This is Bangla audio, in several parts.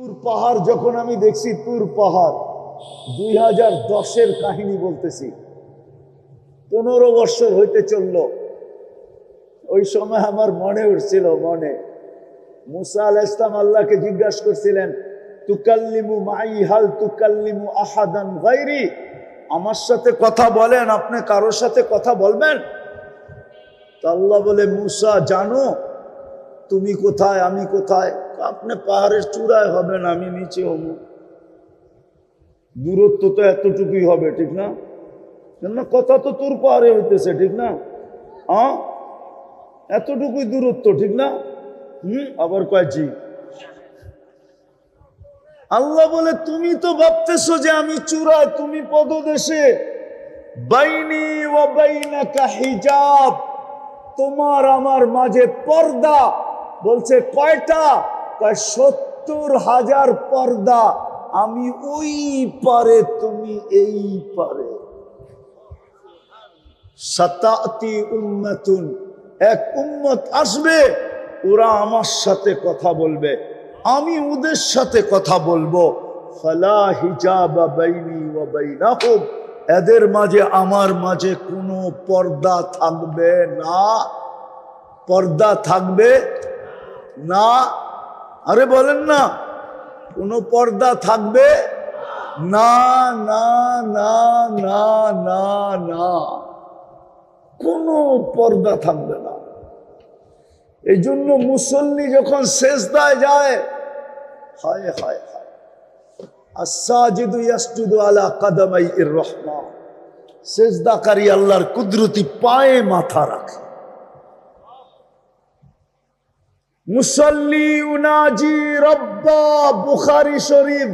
তুর পাহাড় যখন আমি দেখছি, তুর পাহাড় 2010-এর কাহিনী বলতেছি, 15 বছর হইতে চলল। ওই সময় আমার মনে উঠছিল, মনে মুসা আলাইহিস সালাম আল্লাহকে জিজ্ঞাসা করছিলেন, তুকাল্লিমু মাই হাল তুকাল্লিমু আহাদান গায়রি, আমার সাথে কথা বলেন, আপনি কারোর সাথে কথা বলবেন? তো আল্লাহ বলে, মুসা জানো তুমি কোথায়, আমি কোথায়? আপনি পাহাড়ের চূড়ায় হবেন, আমি নিচে হব। দূরত্ব তো এতটুকুই হবে, ঠিক না? কেননা কথা তো তোর পাহাড়ে হইতেছে, ঠিক না? হ্যাঁ, এতটুকুই দূরত্ব, ঠিক না? আবার কয় জি। আল্লাহ বলে, তুমি তো ভাবতেছো যে আমি চূড়ায়, তুমি পদদেশে। বাইনি ওয়া বাইনাকা হিজাব, তোমার আমার মাঝে পর্দা। বলছে কয়টা? 70,000 পর্দা। আমি ওই পারে, তুমি এই পারে। সাতাতি উম্মাতুন, এক উম্মত আসবে, ওরা আমার সাথে কথা বলবে, আমি ওদের সাথে কথা বলবো। ফালা হিজাবা বাইনি ওয়া বাইনাহুম, এদের মাঝে আমার মাঝে কোনো পর্দা থাকবে না। পর্দা থাকবে না। আরে বলেন না, কোনো পর্দা থাকবে না, না না না না না, কোনো পর্দা থাকবে না। এই জন্য মুসল্লি যখন সেজদায় যায়, হায় হায় হায়, আস-সাজিদু ইয়াসজুদু আলা কাদামাইর রহমান, সেজদাকারী আল্লাহর কুদরতি পায়ে মাথা রাখে। মুসল্লি উনাজি রব্বা, বুখারী শরীফ,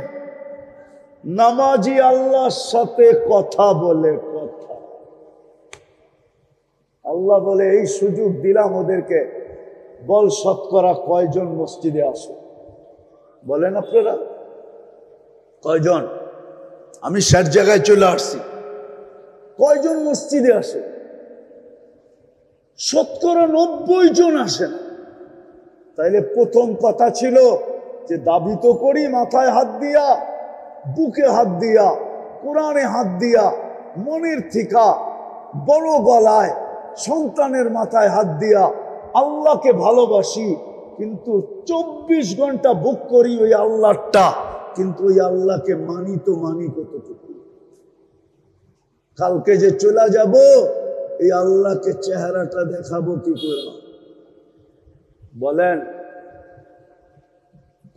নামাজি আল্লাহর সাথে কথা বলে। কথা আল্লাহ বলে, এই সুযোগ দিলাম ওদেরকে, বল শতকরা কয়জন মসজিদে আসো? বলেন আপনারা কয়জন? আমি 60 জায়গায় চলে আসছি, কয়জন মসজিদে আসে? শতকরা 90 জন আসে না। তাইলে প্রথম কথা ছিল যে দাবি তো করি মাথায় হাত দিয়া, বুকে হাত দিয়া, কোরআনে হাত দিয়া, মনের থিকা, বড় গলায়, সন্তানের মাথায় হাত দিয়া আল্লাহকে ভালোবাসি, কিন্তু 24 ঘন্টা বুক করি ওই আল্লাহটা, কিন্তু ওই আল্লাহকে মানি তো মানি কতটুকু? কালকে যে চলে যাব, এই আল্লাহকে চেহারাটা দেখাবো কি করে? বলেন,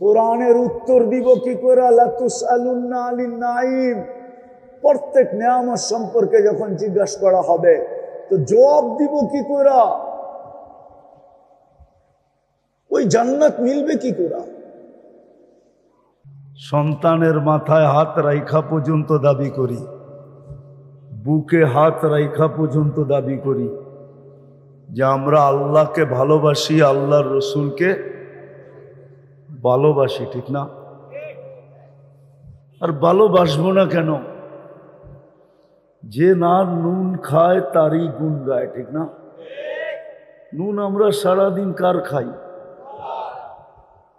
কোরআনের উত্তর দিব কি করে? লা তুসআলুন্না আনিন নাঈম, প্রত্যেক নিয়ামত সম্পর্কে যখন জিজ্ঞাসা করা হবে, তো জবাব দিব কি করে? ওই জান্নাত মিলবে কি করে? সন্তানের মাথায় হাত রাইখা পর্যন্ত দাবি করি, বুকে হাত রাইখা পর্যন্ত দাবি করি যে আমরা আল্লাহকে ভালোবাসি, আল্লাহর রসুলকে ভালোবাসি, ঠিক না? আর ভালোবাসবো না কেন? যে না নুন খায় তারই গুণ গায়, ঠিক না? নুন আমরা সারাদিন কার খাই?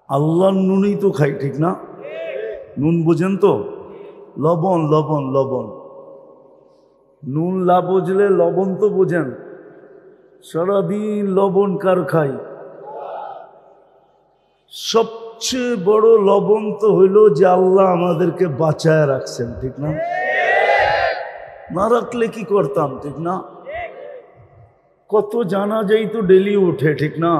আল্লাহর নুনই তো খাই, ঠিক না? নুন বোঝেন তো? লবণ, লবণ, লবণ। নুন লা বুঝলে লবণ তো বোঝেন। সারাদিন লবণ কার খাই? সবচেয়ে বড় লবণ তো হইল যে আল্লাহ আমাদেরকে বাঁচায় রাখছেন, ঠিক না? না রাখলে কি করতাম, ঠিক না? কত জানাজাই তো ডেলি উঠে, ঠিক না?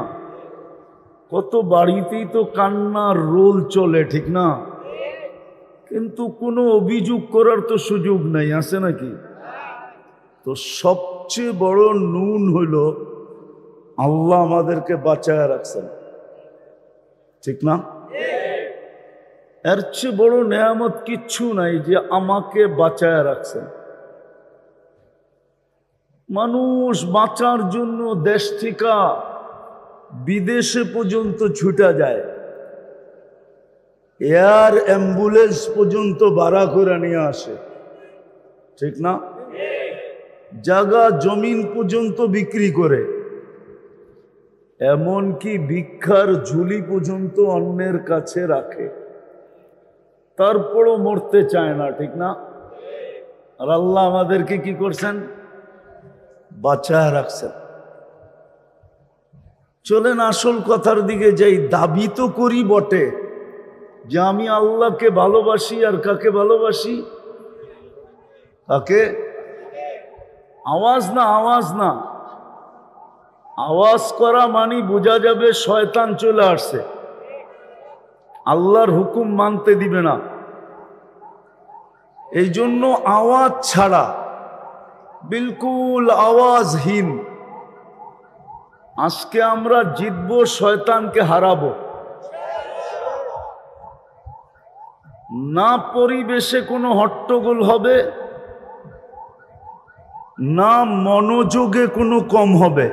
কত বাড়িতেই তো কান্নার রোল চলে, ঠিক না? কিন্তু কোনো অভিযোগ করার তো সুযোগ নাই, আছে নাকি? তো সবচেয়ে বড় নুন হইল আল্লাহ আমাদেরকে বাঁচায় রাখছেন, ঠিক না? এর চেয়ে বড় নেয়ামত কিচ্ছু নাই যে আমাকে বাঁচায় রাখছেন। মানুষ বাঁচার জন্য দেশ থেকে বিদেশে পর্যন্ত ছুটা যায়, এয়ার অ্যাম্বুলেন্স পর্যন্ত ভাড়া করে নিয়ে আসে, ঠিক না? জায়গা জমিন পর্যন্ত বিক্রি করে, এমনকি ভিক্ষার ঝুলি পর্যন্ত অন্যের কাছে রাখে। তারপরও মরতে চায় না, ঠিক না? আর আল্লাহ আমাদেরকে কি করছেন? বাঁচায় রাখছেন। চলেন আসল কথার দিকে যাই। দাবি তো করি বটে যে আমি আল্লাহকে ভালোবাসি, আর কাকে ভালোবাসি? কাকে? আওয়াজ না, আওয়াজ না। আওয়াজ করা মানে বোঝা যাবে শয়তান চলে আসছে, আল্লাহর হুকুম মানতে দিবে না। এই জন্য আওয়াজ ছাড়া, বিলকুল আওয়াজহীন আজকে আমরা জিতবো, শয়তানকে হারাবো। না পরিবেশে কোনো হট্টগোল হবে, না মনোযোগে কোনো কম হবে।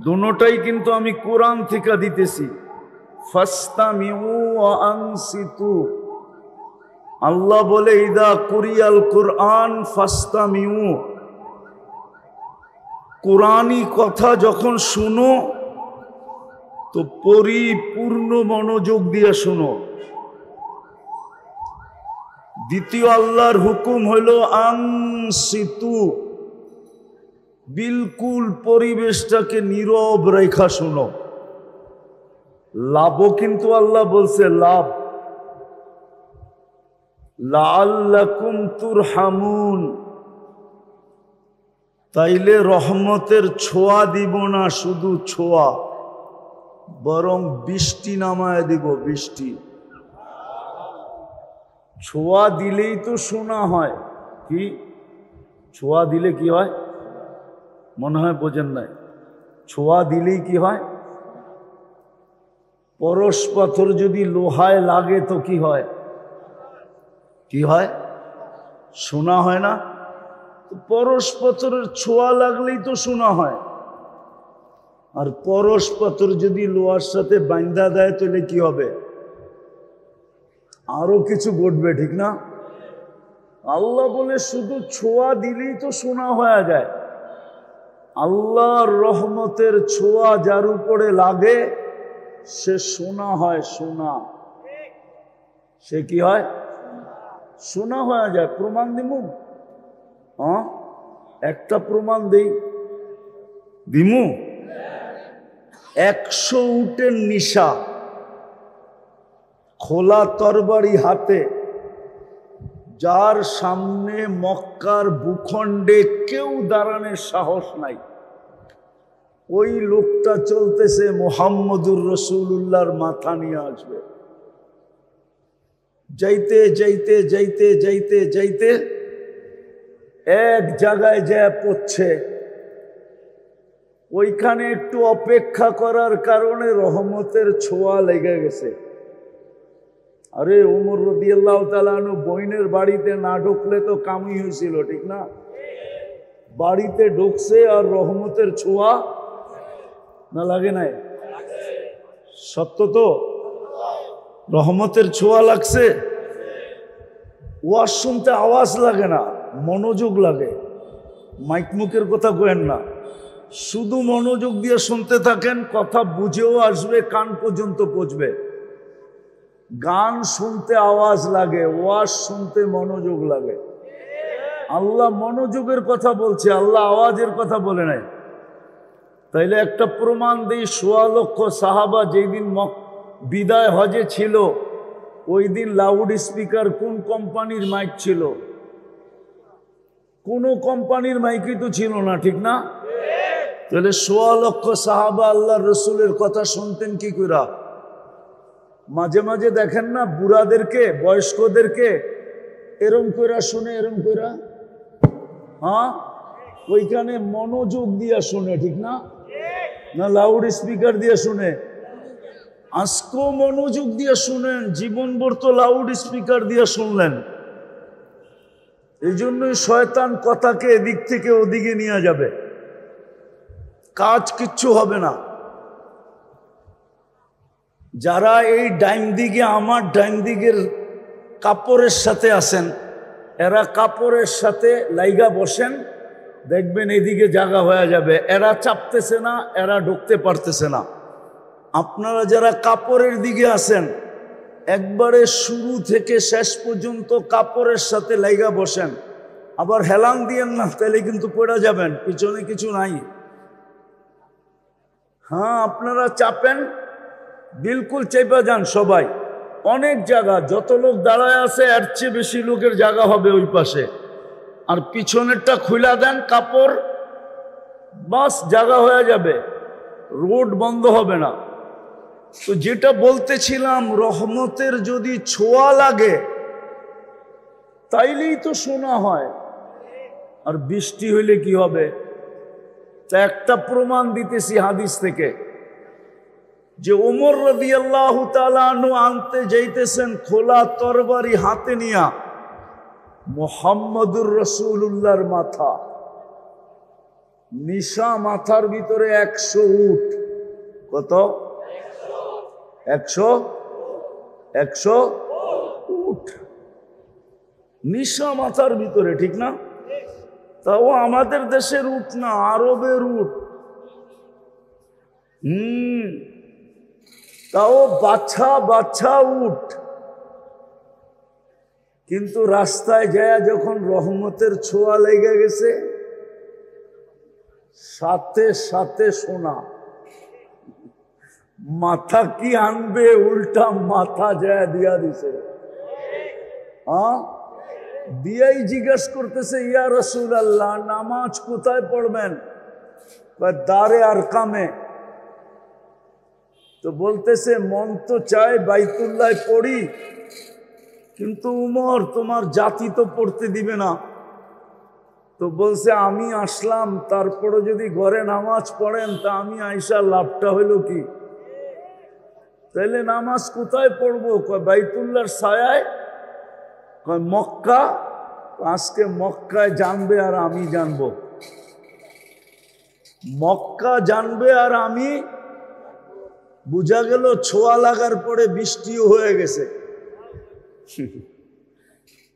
দুটোটাই কিন্তু আমি কোরআন থেকে দিতেছি। ফাস্তামিউ ওয়া আনসিতু। আল্লাহ বলে ইদা কুরিয়াল কুরআন ফাস্তামিউ, কোরআনি কথা যখন শুনো তো পরিপূর্ণ মনোযোগ দিয়ে শুনো। দ্বিতীয় আল্লাহর হুকুম হইল আনসিতু, বিলকুল পরিবেশটাকে নীরব রেখা শুনো। লাভও কিন্তু আল্লাহ বলছে লাভ, লাআল্লাকুম তুরহামুন, তাইলে রহমতের ছোঁয়া দিব না, শুধু ছোঁয়া, বরং বৃষ্টি নামায় দিব। বৃষ্টি ছোঁয়া দিলেই তো শোনা হয়। কি ছোঁয়া দিলে কি হয়? মনে হয় বোঝেন নাই। ছোঁয়া দিলেই কি হয়? পরশ পাথর যদি লোহায় লাগে তো কি হয়? কি হয়? শোনা হয় না? পরশ পাথরের ছোঁয়া লাগলেই তো শোনা হয়। আর পরশ পাথর যদি লোহার সাথে বাঁধা দেয় তাহলে কি হবে? আরো কিছু ঘটবে, ঠিক না? আল্লাহ বলে শুধু ছোঁয়া দিলেই তো শোনা হয়ে যায়। আল্লাহর রহমতের ছোঁয়া যার উপরে লাগে সে শোনা হয়। শোনা, সে কি হয়? শোনা হয়ে যায়। প্রমাণ দিমু? হ্যাঁ, একটা প্রমাণ দেই। দিমু? 100 উটের নিশা, খোলা তরবারি হাতে, যার সামনে মক্কার ভূখণ্ডে কেউ দাঁড়ানোর সাহস নাই, ওই লোকটা চলতেছে মুহাম্মদুর রাসূলুল্লাহর মাথা নিয়ে আসবে। যাইতে যাইতে যাইতে যাইতে যাইতে এক জায়গায় যায় পড়ছে। ওইখানে একটু অপেক্ষা করার কারণে রহমতের ছোঁয়া লেগে গেছে। আরে ওমর রাদিয়াল্লাহু তাআলা আনহু বইনের বাড়িতে না ঢুকলে তো কামই হয়েছিল, ঠিক না? বাড়িতে ঢুকছে আর রহমতের ছোঁয়া না লাগে নাই? সত্য তো? রহমতের ছোঁয়া লাগছে। ওয়াজ শুনতে আওয়াজ লাগে না, মনোযোগ লাগে। মাইক মুখের কথা কইেন না, শুধু মনোযোগ দিয়ে শুনতে থাকেন, কথা বুঝেও আসবে, কান পর্যন্ত পৌঁছবে। গান শুনতে আওয়াজ লাগে, ওয়াজ শুনতে মনোযোগ লাগে। আল্লাহ মনোযোগের কথা বলছে, আল্লাহ আওয়াজের কথা বলে নাই। তাইলে একটা প্রমাণ দিই। ১৬ লক্ষ সাহাবা যেই দিন বিদায় হজে ছিল, ওই দিন লাউড স্পিকার কোন কোম্পানির মাইক ছিল? কোনো কোম্পানির মাইকই তো ছিল না, ঠিক না? তাহলে ১৬ লক্ষ সাহাবা আল্লাহর রসুলের কথা শুনতেন কি করে? মাঝে মাঝে দেখেন না বুড়াদেরকে, বয়স্কদেরকে এরম কইরা শুনে, এরম কইরা, হ্যাঁ, ওইখানে মনোযোগ দিয়া শুনে, ঠিক না? না লাউড স্পিকার দিয়ে শুনে? আজকেও মনোযোগ দিয়ে শুনেন, জীবনভর তো লাউড স্পিকার দিয়ে শুনলেন। এই জন্যই শয়তান কথাকে এদিক থেকে ওদিকে নিয়ে যাবে, কাজ কিচ্ছু হবে না। যারা এই ডাইন দিকে, আমার ডাইন দিকের কাপড়ের সাথে আছেন, এরা কাপড়ের সাথে লাইগা বসেন, দেখবেন এদিকে জায়গা হয়ে যাবে। এরা চাপতেছে না, এরা ঢুকতে পারতেছে না। আপনারা যারা কাপড়ের দিকে আছেন, একবারে শুরু থেকে শেষ পর্যন্ত কাপড়ের সাথে লাইগা বসেন, আবার হেলান দিয়েন না, তাহলে কিন্তু পড়ে যাবেন, পিছনে কিছু নাই। হ্যাঁ, আপনারা চাপেন, বিলকুল চেপে যান সবাই। অনেক জায়গা, যত লোক দাঁড়ায় আছে এর চেয়ে বেশি লোকের জায়গা হবে ওই পাশে। আর পিছনেরটা খুলা দেন কাপড়, বাস জায়গা হয়ে যাবে, রোড বন্ধ হবে না। তো যেটা বলতেছিলাম, রহমতের যদি ছোঁয়া লাগে তাইলেই তো শোনা হয়, আর বৃষ্টি হইলে কি হবে? তা একটা প্রমাণ দিতেছি হাদিস থেকে, যে ওমর রাদিয়াল্লাহু তাআলা আনহু আনতে যাইতেছেন খোলা তরবারি হাতে নিয়া মুহাম্মদুর রাসূলুল্লাহর মাথা, নিশা মাথার ভিতরে 100 উট। কত? 100 উট নিশা মাথার ভিতরে, ঠিক না? তাও আমাদের দেশের উট না, আরবের উট। তাও বাচ্চা বাচ্চা উট। কিন্তু রাস্তায় যায় যখন রহমতের ছোঁয়া লেগে গেছে, সাথে সাথে শোনা। মাথা কি আনবে, উল্টা মাথা যায় দিয়া দিছে। হ্যাঁ, দিয়াই জিজ্ঞাসা করতেছে, ইয়া রাসূলুল্লাহ, নামাজ কোথায় পড়বেন? দারে আরকামে। তো বলতেছে, মন তো চায় বাইতুল্লাহ পড়ি, কিন্তু উমর তোমার জাতি তো পড়তে দিবে না। তো বলছে, আমি আসলাম, তারপরে যদি ঘরে নামাজ পড়েন তা আমি আইসা লাভটা হইল কি? তাইলে নামাজ কোথায় পড়বো? বাইতুল্লাহর ছায়ায়। মক্কা। আজকে মক্কায় জানবে আর আমি জানবো, মক্কা জানবে আর আমি। বুঝা গেল ছোঁয়া লাগার পরে বৃষ্টিও হয়ে গেছে,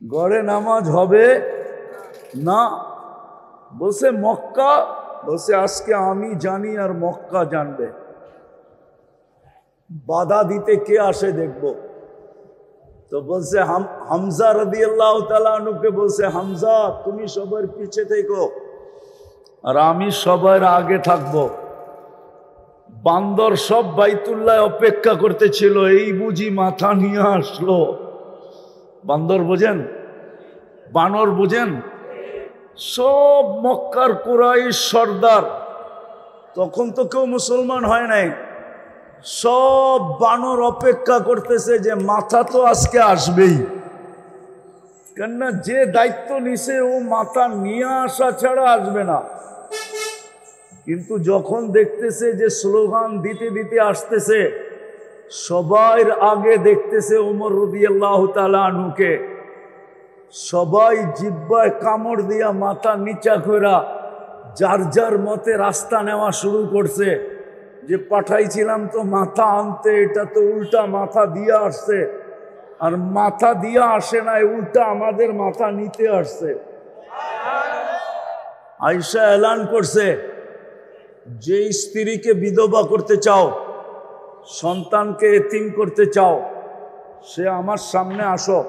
ঘরে নামাজ হবে না। বসে মক্কা, বসে আজকে আমি জানি আর মক্কা জানবে। বাধা দিতে কে আসে দেখব। তো বলছে হামজা রাদিয়াল্লাহু তাআলা আনহুকে বলছে, হামজা তুমি সবার পিছে থেকো আর আমি সবার আগে থাকবো। বান্দর সব বাইতুল্লাহ অপেক্ষা করতেছিল, এই বুঝি মাথা নিয়ে আসলো। বান্দর বোঝেন, বানর বোঝেন, সব মক্কার কুরাইশ সর্দার, তখন তো কেউ মুসলমান হয় নাই, সব বানর অপেক্ষা করতেছে যে মাথা তো আজকে আসবেই। কেননা যে দায়িত্ব নিছে ও মাথা নিয়ে আসা ছাড়া আসবে না। কিন্তু যখন দেখতেছে যে স্লোগান দিতে দিতে আসতেছে, সবাই আগে দেখতেছে ওমর রাদিয়াল্লাহু তাআলা আনহুকে, সবাই জিহ্বায় কামড় দিয়া মাথা নিচা কইরা যার যার মতে রাস্তা নেওয়া শুরু করছে। যে পাঠাইছিলাম তো মাথা আনতে, এটা তো উল্টা মাথা দিয়া আসছে, আর মাথা দিয়া আসে নাই, উল্টা আমাদের মাথা নিতে আসছে। আয়েশা এলান করছে, যে স্ত্রীকে বিধবা করতে চাও, সন্তানকে এতিম করতে চাও, সে আমার সামনে আসো।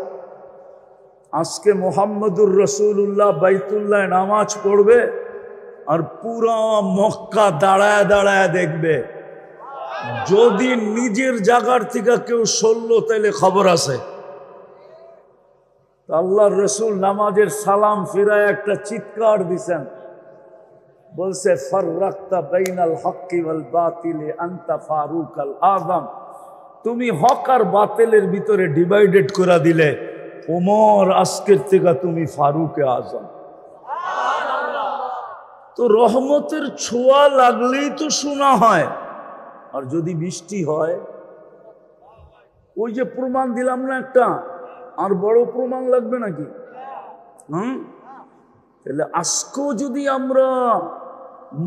আজকে মুহাম্মদুর রাসূলুল্লাহ বাইতুল্লাহ নামাজ পড়বে আর পুরা মক্কা দাঁড়ায় দাঁড়ায় দেখবে। যদি নিজের জায়গার থেকে কেউ সরল তাইলে খবর আছে। আল্লাহর রাসূল নামাজের সালাম ফিরায় একটা চিৎকার দিছেন, বলছে, ফাররাকতা বাইনাল হক্কি ওয়াল বাতিল আনতা ফারুকাল আযম। তুমি হক আর বাতিলের ভিতরে ডিভাইডেড করে দিলে, ওমর আজকের থেকে তুমি ফারুকে আজম। তো রহমতের ছোঁয়া লাগলেই তো শোনা হয়। আর যদি বৃষ্টি হয়, ওই যে প্রমাণ দিলাম না একটা, আর বড় প্রমাণ লাগবে নাকি? তাহলে আজকেও যদি আমরা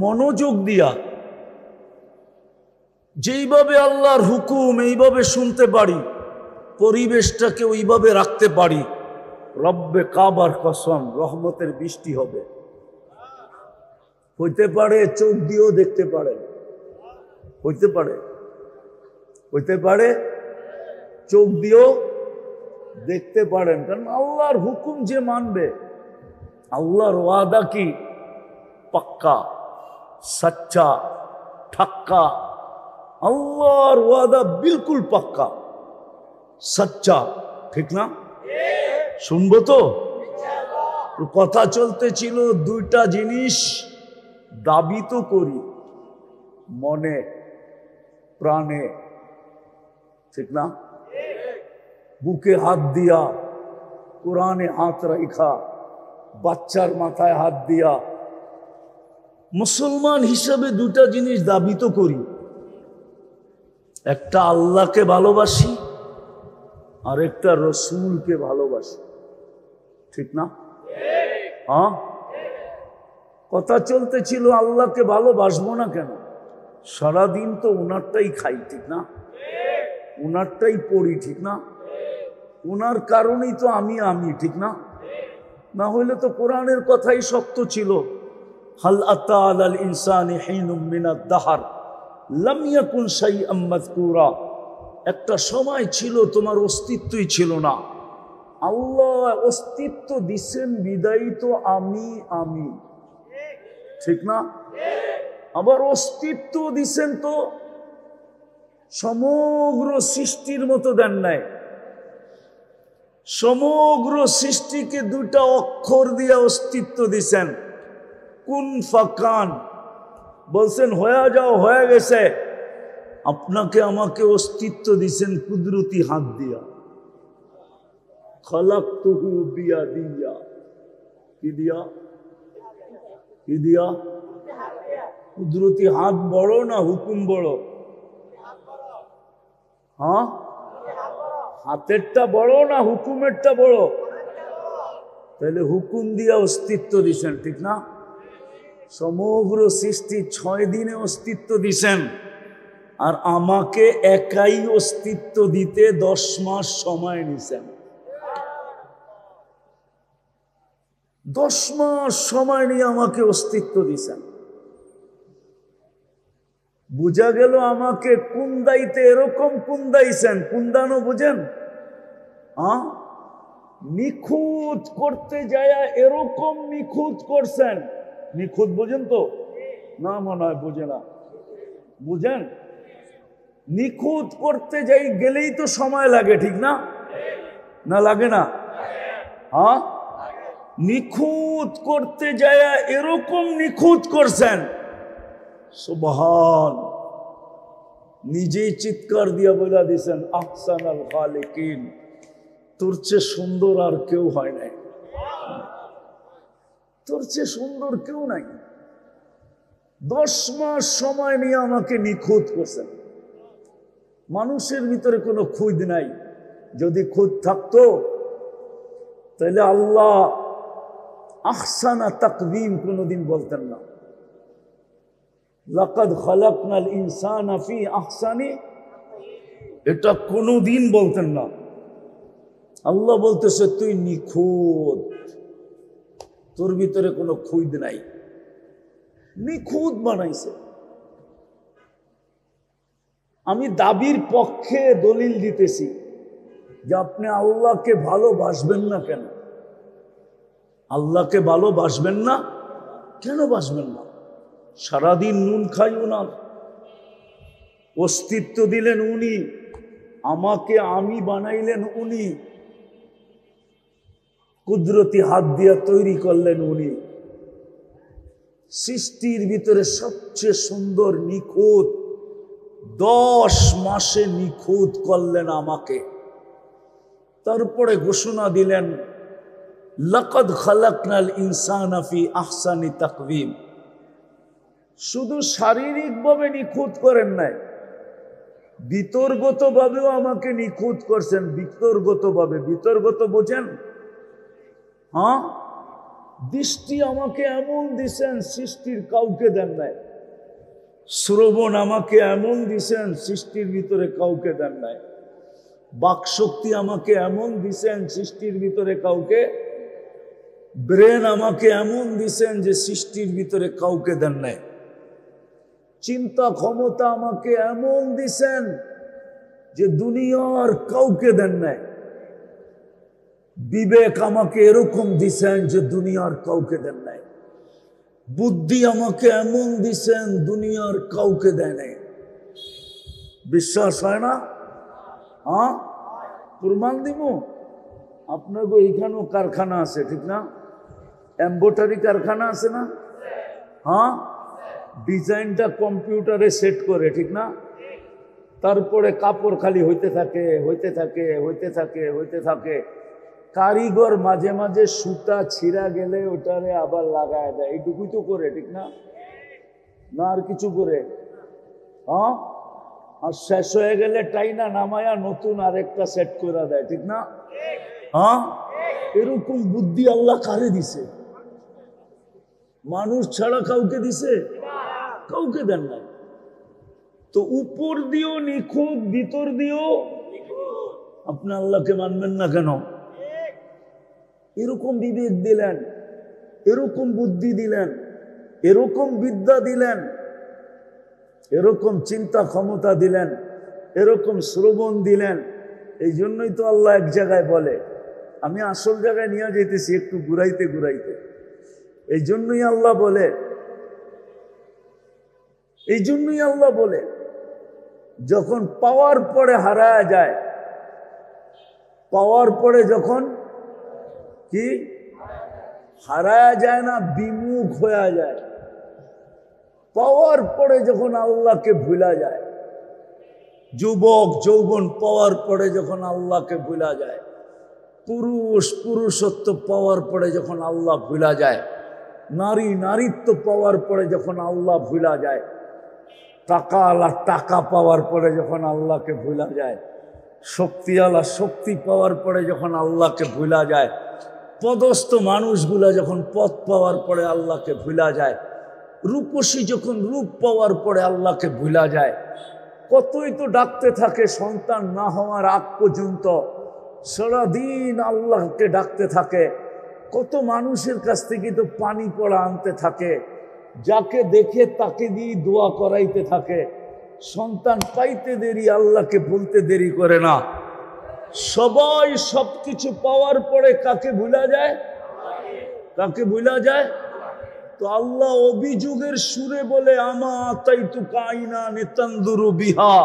মনোযোগ দিয়া যেইভাবে আল্লাহর হুকুম এইভাবে শুনতে পারি, পরিবেশটাকে ওইভাবে রাখতে পারি, রব্বে কাবার কসম রহমতের বৃষ্টি হবে। হইতে পারে চোখ দিয়েও দেখতে পারে, হইতে পারে, হইতে পারে চোখ দিয়েও দেখতে পারেন। কারণ আল্লাহর হুকুম যে মানবে, আল্লাহর ওয়াদা কি পাক্কা, সচ্চা, ঠাক্কা। আল্লাহর ওয়াদা বিলকুল পাক্কা, সচ্চা, ঠিক না? শুনবো তো? কথা চলতেছিল দুইটা জিনিস দাবি তো করি মনে প্রাণে, ঠিক না? বুকে হাত দিয়া, কোরআনে হাত রাখা, বাচ্চার মাথায় হাত দিয়া, মুসলমান হিসাবে দুটা জিনিস দাবি তো করি। একটা আল্লাহকে ভালোবাসি, আর একটা রসুলকে ভালোবাসি, ঠিক না? হ্যাঁ, কথা চলতেছিল আল্লাহকে ভালোবাসবো না কেন? সারাদিন তো ওনারটাই খাই, ঠিক না? ওনারটাই পড়ি, ঠিক না? ওনার কারণেই তো আমি, ঠিক না? না হইলে তো কোরআনের কথাই শক্ত ছিল, হাল আতা আলাল ইনসানি হিনুম মিনাদ দাহর লাম ইয়াকুন শাইআম মাযকুরা। একটা সময় ছিল তোমার অস্তিত্বই ছিল না। আল্লাহ অস্তিত্ব দিছেন বিদায়ী তো আমি, ঠিক না? আবার অস্তিত্ব দিছেন তো সমগ্র সৃষ্টির মতো দেন নাই। সমগ্র সৃষ্টিকে দুটা অক্ষর দিয়ে অস্তিত্ব দিছেন, কুন ফাকান। বলছেন হয়ে যাও, হয়ে গেছে। আপনাকে আমাকে অস্তিত্ব দিছেন কুদরতি হাত দিয়া, খালাকতুহু বিয়াদিয়া। কি দিয়া? কি দিয়া? কুদরতি হাত বড় না হুকুম বড়? হ্যাঁ, হাতেরটা বড় না হুকুমেরটা বড়? তাহলে হুকুম দিয়া অস্তিত্ব দিছেন, ঠিক না? সমগ্র সৃষ্টি 6 দিনে অস্তিত্ব দিছেন, আর আমাকে একাই অস্তিত্ব দিতে 10 মাস সময় নিছেন। 10 মাস সময় নিয়ে আমাকে অস্তিত্ব দিছেন। বুঝা গেল আমাকে কুন্দাইতে এরকম কুন্দাইছেন। কুন্দানো বুঝেন? নিখুঁত করতে যায় এরকম নিখুঁত করছেন। নিখুঁত বুঝেন তো? না, মনে হয় বুঝে না। বুঝেন? নিখুঁত করতে যাই গেলেই তো সময় লাগে, ঠিক না? না লাগে না? হ্যাঁ, নিখুঁত করতে যায় এরকম নিখুঁত করছেন। সুবহান। নিজেই চিৎকার দিয়া বলে দিছেন আহসানাল খালিকিন, তোর চেয়ে সুন্দর আর কেউ হয় নাই, তোর চেয়ে সুন্দর কেউ নাই। 10 মাস সময় নিয়ে আমাকে নিখুঁত করছেন। মানুষের ভিতরে কোনো খুঁত নাই। যদি খুঁত থাকতো তাহলে আল্লাহ আহসানা তাকবীম কোনোদিন বলতেন না। লাকাদ খালাকনাল ইনসানা ফি আহসানি, এটা কোনোদিন বলতেন না। আল্লাহ বলতেছে তুই নিখুঁত, তোর ভিতরে কোনো খুঁত নাই, নিখুঁত বানাইছে। আমি দাবির পক্ষে দলিল দিতেছি যে আপনি আল্লাহকে ভালোবাসবেন না কেন? আল্লাহকে ভালোবাসবেন না কেন? বাসবেন না? সারাদিন নুন খাই উনার, অস্তিত্ব দিলেন উনি, আমাকে আমি বানাইলেন উনি, কুদরতি হাত দিয়া তৈরি করলেন উনি। সৃষ্টির ভিতরে সবচেয়ে সুন্দর নিখুঁত 10 মাসে নিখুঁত করলেন আমাকে। তারপরে ঘোষণা দিলেন লাকাদ খালাকনাল ইনসানা ফি আহসানি তাকওয়িম। শুধু শারীরিকভাবে নিখুঁত করেন নাই, বিতর্গতভাবেও আমাকে নিখুঁত করছেন। বিতর্গতভাবে, বিতর্গত বোঝেন? হ্যাঁ, দৃষ্টি আমাকে এমন দিছেন সৃষ্টির কাউকে দেন নাই। শ্রবণ আমাকে এমন দিছেন সৃষ্টির ভিতরে কাউকে দেন নাই। বাকশক্তি আমাকে এমন দিছেন সৃষ্টির ভিতরে কাউকে। ব্রেন আমাকে এমন দিছেন যে সৃষ্টির ভিতরে কাউকে দেন নাই। চিন্তা ক্ষমতা আমাকে এমন দিছেন যে দুনিয়ার কাউকে দেন নাই। বিবেক আমাকে এরকম দিছেন যে দুনিয়ার কাউকে দেন নাই। বুদ্ধি আমাকে এমন দিছেন দুনিয়ার কাউকে দেয় নাই। বিশ্বাস হয় না? হ্যাঁ, প্রমাণ দিব। আপনার এইখানেও কারখানা আছে, ঠিক না? এমব্রয়ডারি কারখানা আছে না? হ্যাঁ, ডিজাইনটা কম্পিউটারে সেট করে, ঠিক না? তারপরে কাপড় খালি হইতে থাকে, হইতে থাকে, হইতে থাকে, হইতে থাকে। কারিগর মাঝে মাঝে সুতা ছিঁড়া গেলে ওটারে আবার লাগায় দেয়। এইটুকুই তো করে, ঠিক না? না আর কিছু করে? হ্যাঁ, আর শেষ হয়ে গেলে টাইনা নামায়া নতুন আরেকটা সেট করে দেয়, ঠিক না? হ্যাঁ, এরকম বুদ্ধি আল্লাহ কারে দিছে? মানুষ ছাড়া কাউকে দিছে? কাউকে দেন নাই। তো উপর দিয়েও নিখুঁত, ভিতর দিয়েও। আপনি আল্লাহকে মানবেন না কেন? এরকম বিবেক দিলেন, এরকম বুদ্ধি দিলেন, এরকম বিদ্যা দিলেন, এরকম চিন্তা ক্ষমতা দিলেন, এরকম শ্রবণ দিলেন। এই জন্যই তো আল্লাহ এক জায়গায় বলে, আমি আসল জায়গায় নিয়ে যেতেছি একটু ঘুরাইতে ঘুরাইতে। এই জন্যই আল্লাহ বলে, এই জন্যই আল্লাহ বলে, যখন পাওয়ার পরে হারায় যায়, পাওয়ার পরে যখন কি হারায় যায় না, বিমুখ হয়ে যায়। পাওয়ার পরে যখন আল্লাহকে ভুলা যায়, যুবক যৌবন পাওয়ার পরে যখন আল্লাহকে ভুলা যায়, পুরুষ পুরুষত্ব পাওয়ার পরে যখন আল্লাহ ভুলা যায়, নারী নারীত্ব পাওয়ার পরে যখন আল্লাহ ভুলা যায়, টাকাওয়ালা টাকা পাওয়ার পরে যখন আল্লাহকে ভুলা যায়, শক্তিওয়ালা শক্তি পাওয়ার পরে যখন আল্লাহকে ভুলা যায়, পদস্থ মানুষগুলা যখন পদ পাওয়ার পরে আল্লাহকে ভুলা যায়, রূপসী যখন রূপ পাওয়ার পরে আল্লাহকে ভুলা যায়। কতই তো ডাকতে থাকে সন্তান না হওয়ার আগ পর্যন্ত, সারাদিন আল্লাহকে ডাকতে থাকে। কত মানুষের কাছ থেকে তো পানি পড়া আনতে থাকে, যাকে দেখে তাকে দিয়ে দোয়া করাইতে থাকে। সন্তান পাইতে দেরি, আল্লাহকে বলতে দেরি করে না। সবাই সবকিছু পাওয়ার পরে কাকে ভুলা যায়? কাকে ভুলা যায়? তো আল্লাহ অভিযোগের সুরে বলে, আমা আতাইতু কাইনা নেতান্দুরু বিহা,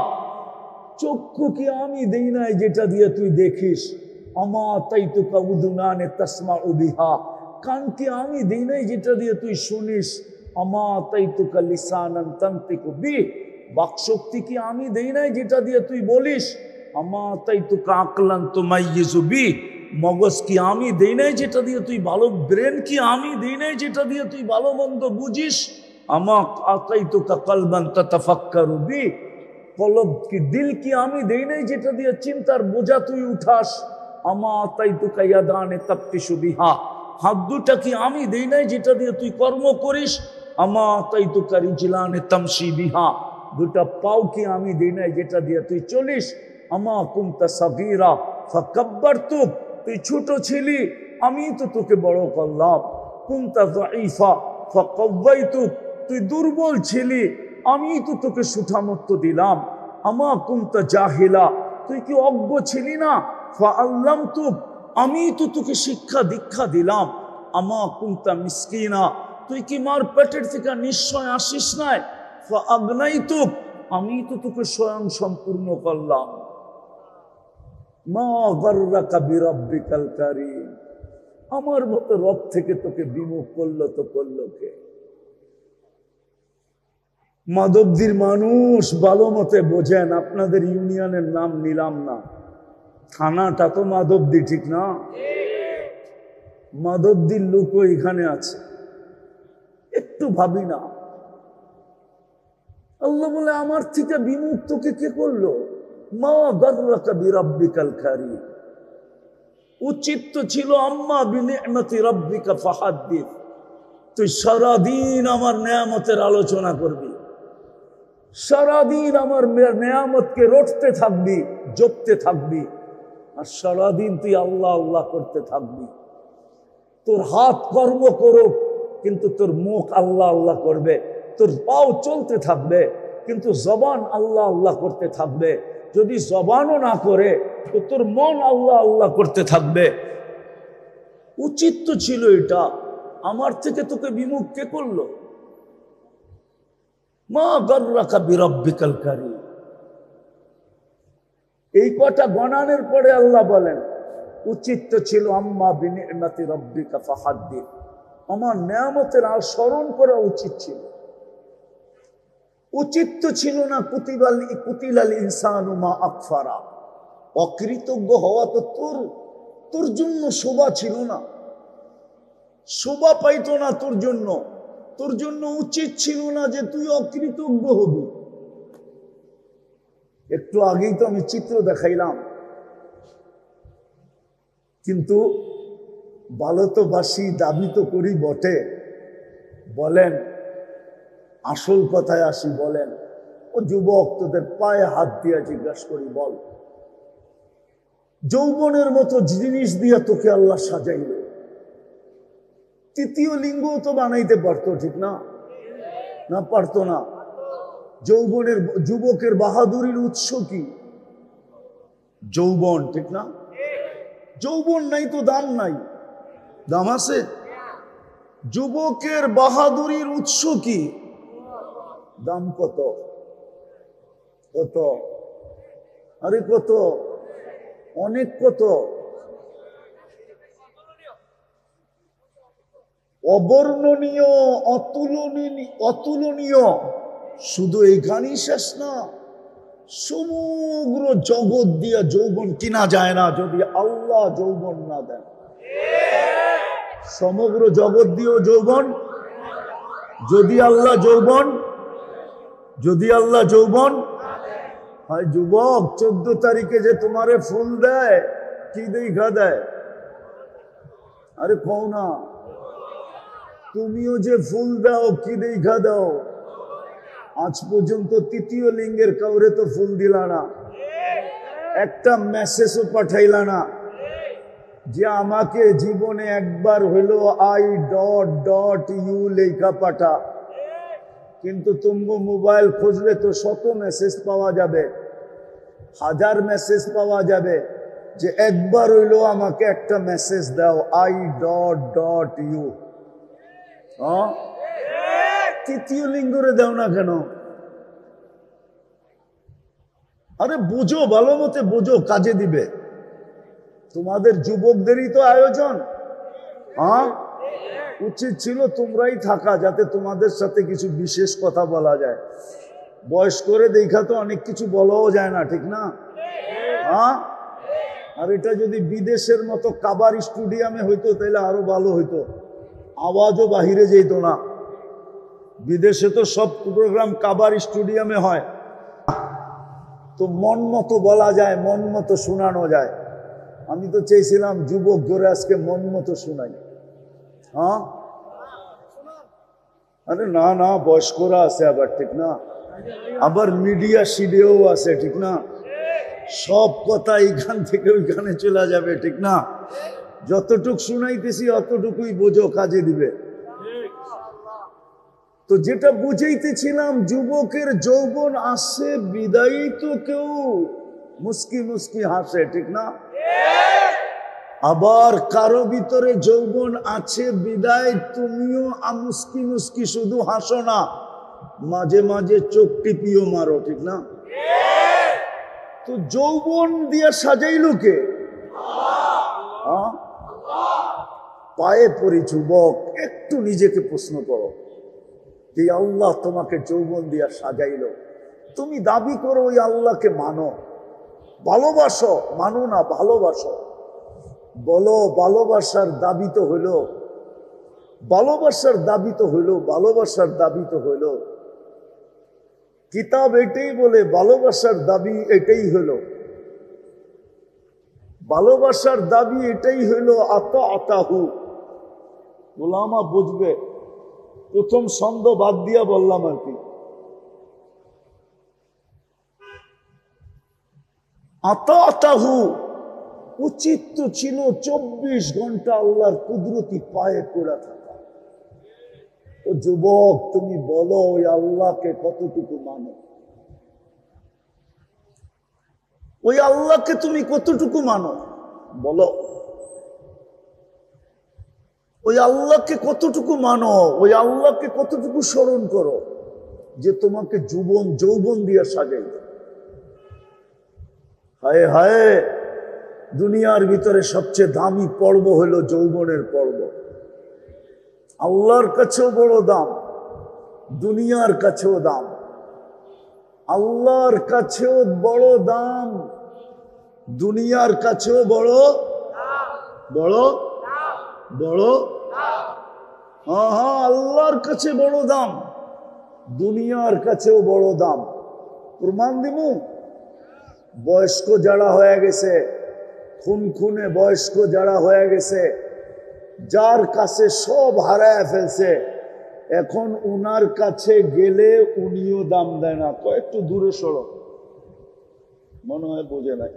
চক্ষু কি আমি দেই নাই যেটা দিয়ে তুই দেখিস? আমা আতাইতু কাউদুনা নেতাসমা বিহা, কান কি আমি দেই নাই যেটা দিয়ে তুই শুনিস? আমা আতাইতু কালিসানান তানতিকু বি, বাকশক্তি কি আমি দেই নাই যেটা দিয়ে তুই বলিস? আমা আতাইতু কাকলান তুমাইয়িজু বি, মগজ কি আমি দেই নাই যেটা দিয়ে তুই ভালো, ব্রেন কি আমি দেই নাই যেটা দিয়ে তুই ভালো মন্দ বুঝিস? আমা আতাইতু কালবান তাতাফাক্কারু বি, কলব কি দিল কি আমি দেই নাই যেটা দিয়ে চিন্তার বোঝা তুই উঠাস? আমা আতাইতু কায়াদানে তাফতিশু বিহা, হাত দুটা কি আমি দেই নাই যেটা দিয়ে তুই কর্ম করিস? আমা আতাইতু কারিজলানে তামশি বিহা, দুটা পাও কি আমি দেই নাই যেটা দিয়ে তুই চলিস? আমা কুনতা সাগীরা ফাকাব্বারতুক, তুই ছোট ছিলি আমি তো তোকে বড় করলাম। কুনতা যায়ীফা ফাকাওয়াইতুক, তুই দুর্বল ছিলি আমি তো তোকে সুঠামত্ব দিলাম। আমা কুনতা জাহিলা, তুই কি অজ্ঞ ছিলি না? ফাআল্লামতুক, আমি তো তোকে শিক্ষা দীক্ষা দিলাম। আমা কুনতা মিসকিনা, তুই কি মার পেটের থেকে নিশ্চয় আসিস নাই? ফাআগনাইতুক, আমি তো তোকে স্বয়ং সম্পূর্ণ করলাম। মা গাররাকা বিরাব্বিকাল কারীম, আমার মতো রব থেকে তোকে বিমুখ করলো তো করলো কে? মাধবদীর মানুষ ভালো মতে বোঝেন, আপনাদের ইউনিয়নের নাম নিলাম না, থানাটা তো মাধবদী, ঠিক না? মাধবদীর লোকও এখানে আছে, একটু ভাবি না। আল্লাহ বলে, আমার থেকে বিমুখ তোকে কে করলো? মা গাররাকা বিরাব্বিকাল কারীম, উচিত তো ছিল আম্মা বিনি'মাতি রাব্বিকা ফাহাদ্দিস, তুই সারাদিন আমার নেয়ামতের আলোচনা করবি, সারাদিন আমার নেয়ামতকে রটতে থাকবি, জপতে থাকবি, আর সারাদিন তুই আল্লাহ আল্লাহ করতে থাকবি। তোর হাত কর্ম করুক কিন্তু তোর মুখ আল্লাহ আল্লাহ করবে, তোর পাও চলতে থাকবে কিন্তু জবান আল্লাহ আল্লাহ করতে থাকবে। যদি জবানও না করে তো তোর মন আল্লাহ আল্লাহ করতে থাকবে। উচিত তো ছিল এটা, আমার থেকে তোকে বিমুখ কে করলো? মা গররাকা বিরব্বিকাল কারীম। এই কথা গণানোর পরে আল্লাহ বলেন উচিত তো ছিল আম্মা বিনি'মাতি রাব্বিকা ফাহাদ্দিস, আমার নেয়ামতের আর স্মরণ করা উচিত ছিল। উচিত তো ছিল না কুতিলাল ইনসানু মা আকফারা, অকৃতজ্ঞ হওয়া তো তোর জন্য শোভা ছিল না, শোভা পাইতো না তোর জন্য উচিত ছিল না যে তুই অকৃতজ্ঞ হবি। একটু আগেই তো আমি চিত্র দেখাইলাম, কিন্তু ভালো তো বাসি, দাবি তো করি বটে। বলেন, আসল কথায় আসি, বলেন ও যুবক, তোদের পায়ে হাত দিয়ে জিজ্ঞাসা করি, বল যৌবনের মতো জিনিস দিয়ে তোকে আল্লাহ সাজাইল, তৃতীয় লিঙ্গ তো বানাইতে পারতো, ঠিক না? না পারতো না? যুবকের বাহাদুরির উৎস কি? যৌবন, ঠিক না? যৌবন নাই তো দাম নাই, দাম আছে? যুবকের বাহাদুরির উৎস কি? দাম কত? কত? আরে কত? অনেক কত? অবর্ণনীয়, অতুলনীয়। শুধু এইখানেই শেষ না, সমগ্র জগৎ দিয়া যৌবন কিনা যায় না যদি আল্লাহ যৌবন না দেন। সমগ্র জগৎ দিয়েও যৌবন, যদি আল্লাহ যৌবন হয়। যুবক, 14 তারিখে যে তোমারে ফুল দেয়, কি দেখা দেয়? আরে কও না, তুমিও যে ফুল দাও কি দেখা দাও? আজ পর্যন্ত তৃতীয় লিঙ্গের কাউরে তো ফুল দিলা না, একটা মেসেজও পাঠাইলা না যে আমাকে জীবনে একবার হইলো I.U লেখা পাঠা। কিন্তু তুমগো মোবাইল খুঁজলে তো শত মেসেজ পাওয়া যাবে, 1000 মেসেজ পাওয়া যাবে, যে একবার হইলো আমাকে একটা মেসেজ দাও I.U। তৃতীয় লিঙ্গরে দাও না কেন? আরে বুঝো, ভালো মতে বুঝো, কাজে দিবে। তোমাদের যুবকদেরই তো আয়োজন। উচিত ছিল তোমরাই থাকা, যাতে তোমাদের সাথে কিছু বিশেষ কথা বলা যায়। বয়স করে দেখা তো অনেক কিছু বলাও যায় না, ঠিক না? আর এটা যদি বিদেশের মতো কাবার স্টুডিয়ামে হইতো তাহলে আরো ভালো হইতো, আওয়াজও বাহিরে যেত না। বিদেশে তো সব প্রোগ্রাম কাবার স্টুডিয়ামে হয়, তো মন মতো বলা যায়, মন মতো শোনানো যায়। আমি তো চেয়েছিলাম যুবক ধরে আজকে মন মতো শোনাই। আরে না না, বয়স্করা আছে আবার, ঠিক না? আবার মিডিয়া সিডিও আছে, ঠিক না? সব কথা এইখান থেকে ওইখানে চলে যাবে, ঠিক না? যতটুক শুনাইতেছি অতটুকুই বোঝো, কাজে দিবে। তো যেটা বুঝাইতেছিলাম, যুবকের যৌবন আসে বিদায়ী তো কেউ মুস্কি মুস্কি হাসে, ঠিক না? আবার কারো ভিতরে যৌবন আছে বিদায় তুমিও মুস্কি মুস্কি শুধু হাসো না, মাঝে মাঝে চোখ টিপিও মারো, ঠিক না? তো যৌবন দিয়া সাজাইলো কে? পায়ে পড়ি যুবক, একটু নিজেকে প্রশ্ন করো, এই আল্লাহ তোমাকে যৌবন দিয়া সাজাইলো, তুমি দাবি করো ওই আল্লাহকে মানো, ভালোবাসো, মানো না ভালোবাসো। বলো ভালোবাসার দাবি তো হইল, কিতাব এটাই বলে, ভালোবাসার দাবি এটাই হইল, ভালোবাসার দাবি এটাই হইল আতাহু। গোলামা বুঝবে, প্রথম ছন্দ বাদ দিয়া বললাম আর কি। আতাহু উচিত তো ছিল 24 ঘন্টা আল্লাহর কুদরতি পায়ে পড়া থাকা। ও যুবক, তুমি বলো ওই আল্লাহকে কতটুকু মানো? ওই আল্লাহকে তুমি কতটুকু মানো বলো? ওই আল্লাহকে কতটুকু মানো? ওই আল্লাহকে কতটুকু স্মরণ করো যে তোমাকে যৌবন দিয়ে সাজাইল? হায় হায়, দুনিয়ার ভিতরে সবচেয়ে দামি পর্ব হলো যৌবনের পর্ব। আল্লাহর কাছেও বড় দাম, দুনিয়ার কাছেও দাম। আল্লাহর কাছেও বড় দাম, দুনিয়ার কাছেও বড় বড় বড়। হ্যাঁ, আল্লাহর কাছে বড় দাম, দুনিয়ার কাছেও বড় দাম। প্রমাণ দিমু? বয়স্ক যারা হয়ে গেছে, খুনে বয়স্ক যারা হয়ে গেছে, যার কাছে সব হারায় ফেলছে, এখন উনার কাছে গেলে উনিও দাম দেয় না। একটু দূরে সরো, মনে হয় বোঝে নাই,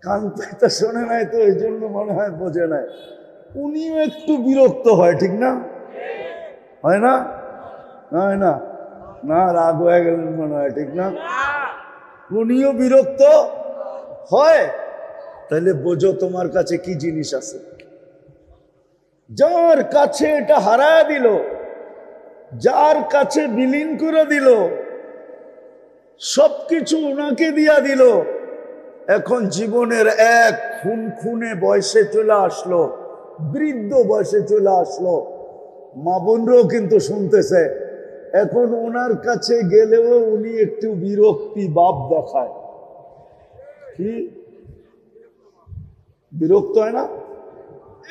কান পাইতা শোনে নাই তো, এই জন্য মনে হয় বোঝে নাই। উনিও একটু বিরক্ত হয়, ঠিক না? হয় না? হয় না? না, রাগ হয়ে গেলেন মনে হয়, ঠিক না? উনিও বিরক্ত হয়। তাহলে বোঝো তোমার কাছে কি জিনিস আছে। যার কাছে এটা হারায় দিল, যার কাছে বিলীন করে দিল, সবকিছু ওনাকে দিয়া দিল, এখন জীবনের এক খুনে বয়সে চলে আসলো, বৃদ্ধ বয়সে চলে আসলো। মা বোনরাও কিন্তু শুনতেছে, এখন ওনার কাছে গেলেও উনি একটু বিরক্তি ভাব দেখায়। কি বিরক্ত হয় না?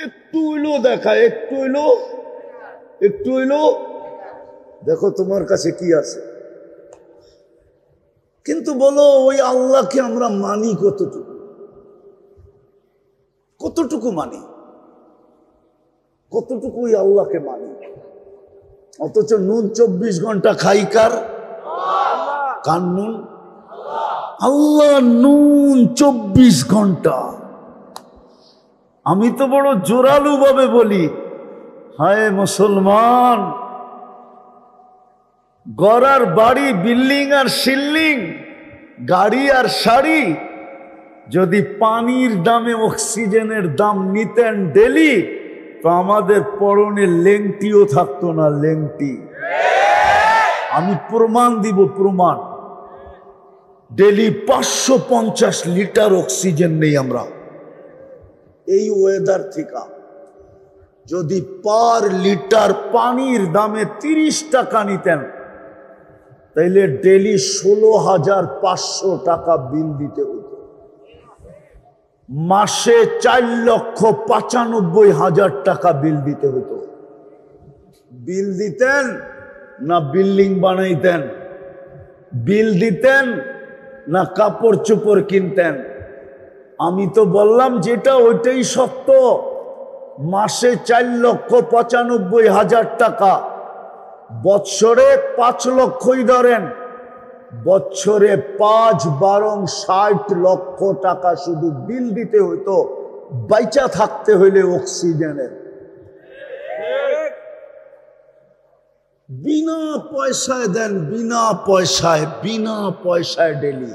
একটু হইলো দেখায়, একটু হইলো দেখো তোমার কাছে কি আছে। কিন্তু বলো, ওই আল্লাহকে আমরা মানি কতটুকু? কতটুকু মানি? কতটুকু ওই আল্লাহকে মানি? অথচ নুন 24 ঘন্টা খাই কার? নুন আল্লাহ, নুন 24 ঘন্টা। আমি তো বড় জোরালু ভাবে বলি, হায় মুসলমান, গড়ার বাড়ি, বিল্ডিং আর শিল্ডিং, গাড়ি আর শাড়ি, যদি পানির দামে অক্সিজেনের দাম নিতেন ডেলি, তো আমাদের পরনে লেংটিও থাকতো না, লেংটি। আমি প্রমাণ দিব, প্রমাণ। ডেলি 550 লিটার অক্সিজেন নেই আমরা এই ওয়েদার থেকে। যদি পার লিটার পানির দামে 30 টাকা নিতেন, তাইলে ডেলি 16,500 টাকা বিল দিতে হতো। মাসে 4,95,000 টাকা বিল দিতে হতো। বিল দিতেন না বিল্ডিং বানাইতেন? বিল দিতেন না কাপড় চোপড় কিনতেন? আমি তো বললাম যেটা ওইটাই সত্য। মাসে 4,95,000 টাকা, বৎসরে 5 লক্ষই ধরেন, বৎসরে 5-12 লক্ষ টাকা শুধু বিল দিতে হইতো বাইচা থাকতে হইলে অক্সিজেনের। বিনা পয়সায় দেন, বিনা পয়সায় ডেলি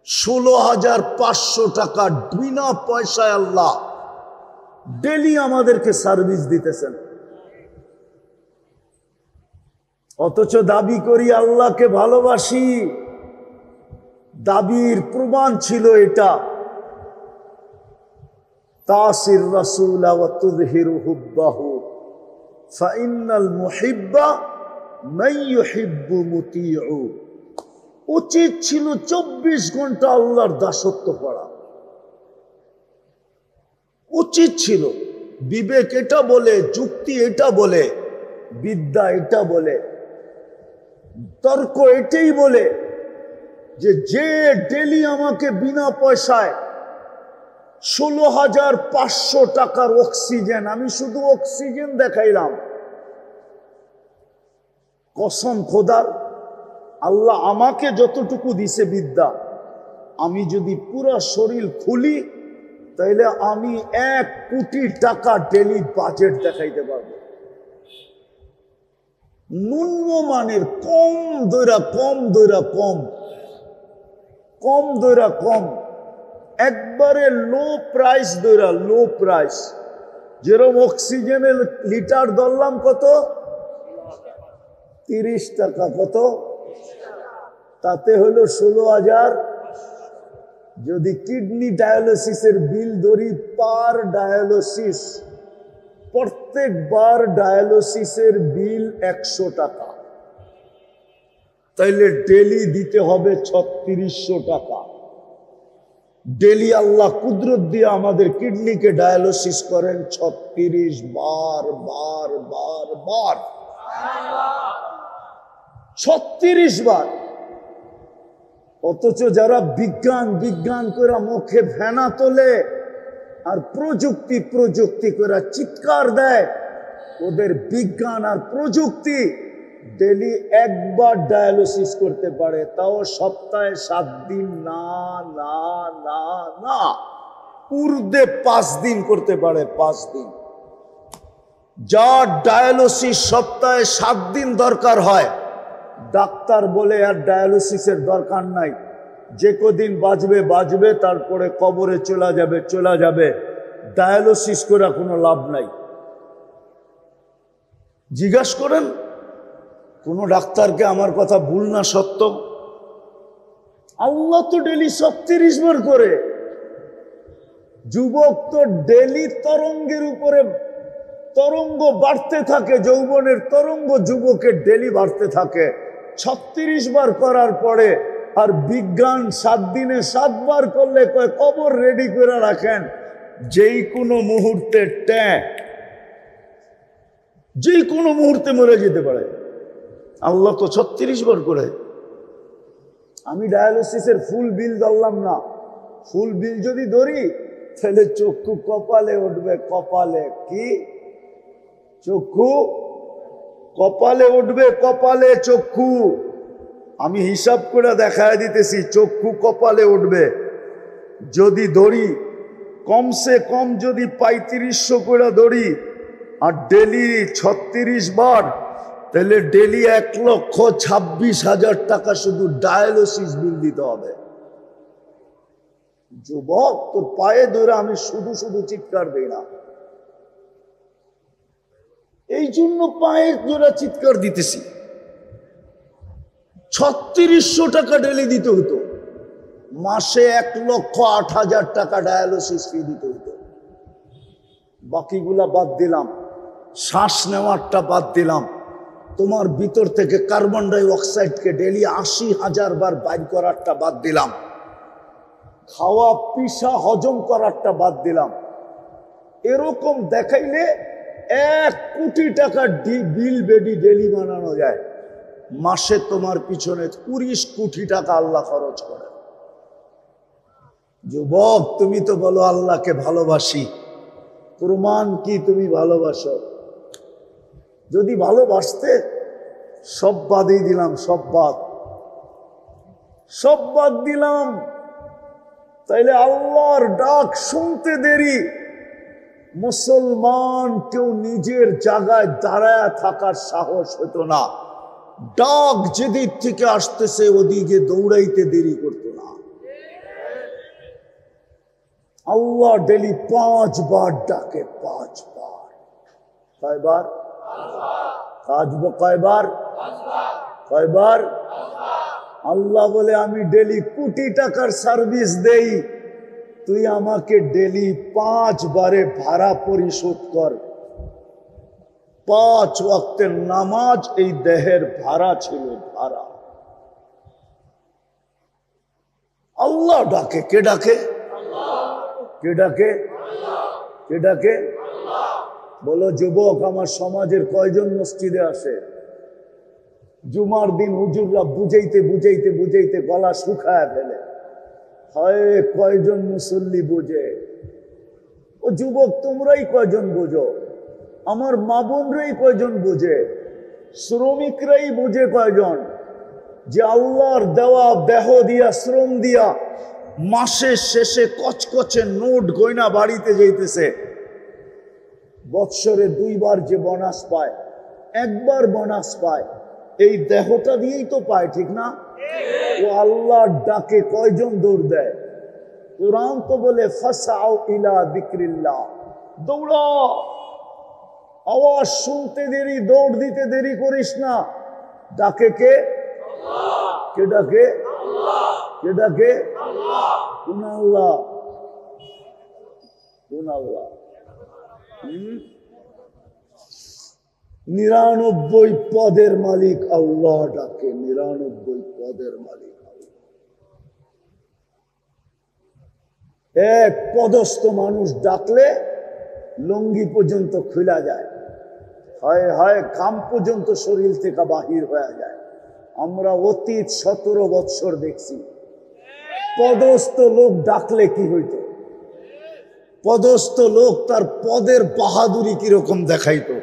16,500 টাকা বিনা পয়সায় আল্লাহ ডেলি আমাদেরকে সার্ভিস দিতেছেন। অথচ দাবি করি আল্লাহকে ভালোবাসি। দাবির প্রমাণ ছিল এটা, তাসির রাসূল ওয়া তুযহিরু হুব্বাহু ফাইন্নাল মুহিব্বা মান ইউহিব্বু মুতিউ। উচিত ছিল 24 ঘন্টা আল্লাহর দাসত্ব করা, উচিত ছিল। বিবেক এটা বলে, যুক্তি এটা বলে, বিদ্যা এটা বলে, তর্ক এটাই বলে যে ডেলি আমাকে বিনা পয়সায় 16,500 টাকার অক্সিজেন, আমি শুধু অক্সিজেন দেখাইলাম, কসম খোদার, আল্লাহ আমাকে যতটুকু দিছে বিদ্যা, আমি যদি পুরো শরীর খুলি তাইলে আমি 1 কোটি টাকা ডেলি বাজেট দেখাইতে পারবো। নিম্নমানের কম দৈরা কম কম দইরা, কম একবারে লো প্রাইস দইরা, লো প্রাইস। যেরকম অক্সিজেনের লিটার ধরলাম কত, 30 টাকা। কত? তাতে হলো 16,000। যদি কিডনি ডায়ালিসিসের বিল ধরি, পার ডায়ালিসিস, প্রত্যেকবার ডায়ালিসিসের বিল 100 টাকা, তাইলে ডেলি দিতে হবে 3600 টাকা। ডেলি আল্লাহ কুদরত দিয়ে আমাদের কিডনিকে ডায়ালিসিস করেন 36 বার, বার বার বার, 36 বার। অথচ যারা বিজ্ঞান বিজ্ঞান করে মুখে ফেনা তোলে আর প্রযুক্তি প্রযুক্তি করে চিৎকার দেয়, ওদের বিজ্ঞান আর প্রযুক্তি ডেলি একবার ডায়ালিসিস করতে পারে, তাও সপ্তাহে 7 দিন না না না না, ঊর্ধ্বে 5 দিন করতে পারে, 5 দিন। যার ডায়ালিসিস সপ্তাহে 7 দিন দরকার হয়, ডাক্তার বলে আর ডায়ালিসিসের দরকার নাই, যে কদিন বাঁচবে বাঁচবে, তারপরে কবরে চলে যাবে চলে যাবে, ডায়ালিসিস করে কোনো লাভ নাই। জিজ্ঞাসা করেন কোন ডাক্তারকে আমার কথা ভুল না সত্য? আল্লাহ তো ডেলি 36 বার করে। যুবক তো ডেলি তরঙ্গের উপরে তরঙ্গ বাড়তে থাকে, যৌবনের তরঙ্গ যুবকের ডেলি বাড়তে থাকে 36 বার করার পরে। আর বিজ্ঞান 7 দিনে 7 বার করলে কয় কবর রেডি করে রাখেন, যেই কোনো মুহূর্তে যেই কোনো মুহূর্তে মরে যেতে পারে। আল্লাহ তো 36 বার করে। আমি ডায়ালিসিসের ফুল বিল ধরলাম না, ফুল বিল যদি ধরি তাহলে চক্ষু কপালে উঠবে, কপালে। কি চক্ষু কপালে উঠবে, কপালে চক্ষু। আমি হিসাব করে দেখায় দিতেছি, চক্ষু কপালে উঠবে। যদি ধরি কমসে কম যদি 3500 করে ধরি আর ডেলি 36 বার, তাহলে ডেলি 1,26,000 টাকা শুধু ডায়ালিসিস বিল দিতে হবে। যুবক তোর পায়ে ধরে আমি শুধু শুধু চিৎকার দিই না, এই জন্য পায়ে ধরে চিৎকার দিতেছি। 3600 টাকা ডেলি দিতে হতো, মাসে 1,08,000 টাকা ডায়ালিসিস ফি দিতে হতো। বাকিগুলা বাদ দিলাম, শ্বাস নেওয়ারটা বাদ দিলাম, তোমার ভিতর থেকে কার্বন ডাই অক্সাইডকে ডেলি 80,000 বার বাইর করারটা বাদ দিলাম, খাওয়া পিসা হজম করারটা বাদ দিলাম। এরকম দেখাইলে 1 কোটি টাকা বিল বেডি ডেলি বানানো যায়। মাসে তোমার পিছনে 20 কোটি টাকা আল্লাহ খরচ করে। যুবক তুমি তো বলো আল্লাহকে ভালোবাসি, প্রমাণ কি তুমি ভালোবাসো? যদি ভালোবাসতে সব বাদই দিলাম, সব বাদ দিলাম, তাইলে আল্লাহর ডাক শুনতে দেরি। মুসলমান কেউ নিজের জায়গায় দাঁড়ায় থাকার সাহস হতো না, ডাক যেদিক থেকে আসতেছে ওদিকে দৌড়াইতে দেরি করতো না। আল্লাহ ডেলি 5 বার ডাকে, 5 বার। কয়বার কাজবো? কয়বার? কয়বার? আল্লাহ বলে আমি ডেলি কোটি টাকার সার্ভিস দেই, তুই আমাকে ডেলি 5 বারে ভাড়া পরিশোধ কর। 5 ওয়াক্তের নামাজ এই দেহের ভাড়া ছিল, ভাড়া। আল্লাহ ডাকে। কে ডাকে? কে ডাকে? কে ডাকে? বলো যুবক, আমার সমাজের কয়জন মসজিদে আসে? জুমার দিন হুজুররা বুঝাইতে বুঝাইতে বুঝাইতে গলা শুকায় ফেলে, হয় কয়জন মুসল্লি বুঝে? ও যুবক তোমরাই কয়জন বুঝো? আমার মা বোনরাই কয়জন বুঝে? শ্রমিকরাই বুঝে কয়জন যে আল্লাহর দেওয়া দেহ দিয়া, শ্রম দিয়া মাসের শেষে কচকচে নোট গয়না বাড়িতে যাইতেছে। বৎসরে 2 বার যে বোনাস পায়, 1 বার বোনাস পায়, এই দেহটা দিয়েই তো পায়, ঠিক না? ও আল্লাহর ডাকে কয়জন দৌড় দেয়? কুরআন তো বলে ফাসাউ ইলা যিকরিল্লাহ, দৌড়া। আওয়াজ শুনতে দেরি, দৌড় দিতে দেরি করিস না। ডাকে কে? কে ডাকে? কে ডাকে? কোন আল্লাহ? কোন আল্লাহ? 99 পদের মালিক আল্লাহ ডাকে। 99 পদের মালিক আল্লাহ। এক পদস্থ মানুষ ডাকলে লঙ্গি পর্যন্ত খুলা যায়, হয় হয় ঘাম পর্যন্ত শরীর থেকে বাহির হয়ে যায়। আমরা অতীত 17 বৎসর দেখছি পদস্থ লোক ডাকলে কি হইতো। পদস্থ লোক তার পদের বাহাদুরি কিরকম দেখাইতো।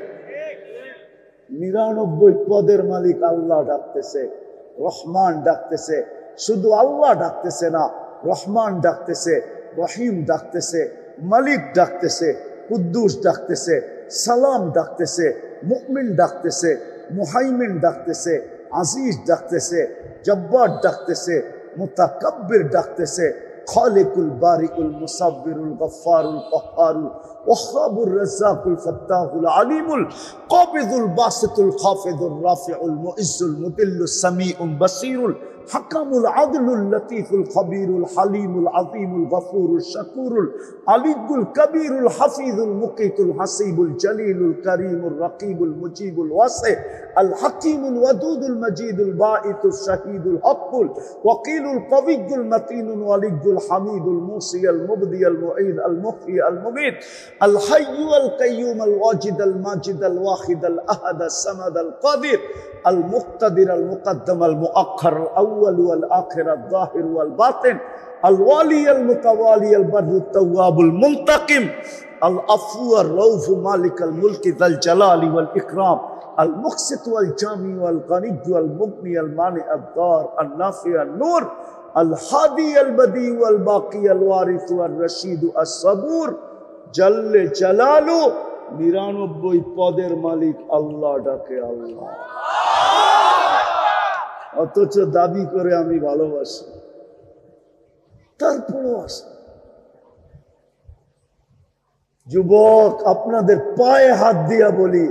99 পদের মালিক আল্লাহ ডাকতেছে, রহমান ডাকতেছে। শুধু আল্লাহ ডাকতেছে না, রহমান ডাকতেছে, রহিম ডাকতেছে, মালিক ডাকতেছে, কুদ্দুস ডাকতেছে, সালাম ডাকতেছে, মুমিন ডাকতেছে, মুহাইমিন ডাকতেছে, আজিজ ডাকতেছে, জব্বার ডাকতেছে, মুতাকাব্বির ডাকতেছে, খালিকুল বারিকুল মুসাব্বিরুল গফফারুল কহ্হারুল ওয়াহ্হাবুর রাজ্জাকুল ফাত্তাহুল আলিমুল কাবিদুল বাসিতুল খাফিদুর রাফিউল মুইজ্জুল মুদিল্লুস সামিউল বাসীরুল হাকামুল আদলুল লতীফুল খবীরুল হালিমুল আযীমুল গফুরুল শাকুরুল আলিয়ুল কবীরুল হাফিজুল মুকিতুল হাসিবুল জলিলুল করিমুল রকিবুল মুজিবুল ওয়াসি আল হাকিমুল ওয়াদুদুল মজিদুল বাঈতুল শাহীদুল হকুল ওয়াকিলুল কবিয়্যুল মতিনুল ওয়ালিয়ুল হামিদুল মুসিয়াল মুবদিয়াল মুঈদ আল মুহয়ি আল মুমীত আল হাইয়্যু আল কাইয়্যুম আল ওয়াজিদ আল মাজিদ আল ওয়াহিদ আল আহাদ আস সামাদ আল কাদির আল মুক্তাদির আল মুকদ্দম আল মুআখ্খার আল আউয়াল ওয়াল আখির আল যাহির ওয়াল বাতিন আল ওয়ালি আল মুতাওয়ালি আল বাররু তাওয়াবুল মুনতাকিম আল আফু আর রউফ মালিক আল মুলকি যাল জালালি ওয়াল ইকরাম আল মুকসিত ওয়াল জামি ওয়াল গনিয ওয়াল মুগনি আল মানি আদ দার আল নাফি আল নূর আল হাদি আল বদি ওয়াল বাকি আল ওয়ারিস ওয়াল রশিদ আস সাবুর জাল্লে জালালু। 99 পদের মালিক আল্লাহ ডাকে আল্লাহ, অথচ দাবি করে আমি ভালোবাসি, তারপরও আসে। যুবক, আপনাদের পায়ে হাত দিয়া বলি,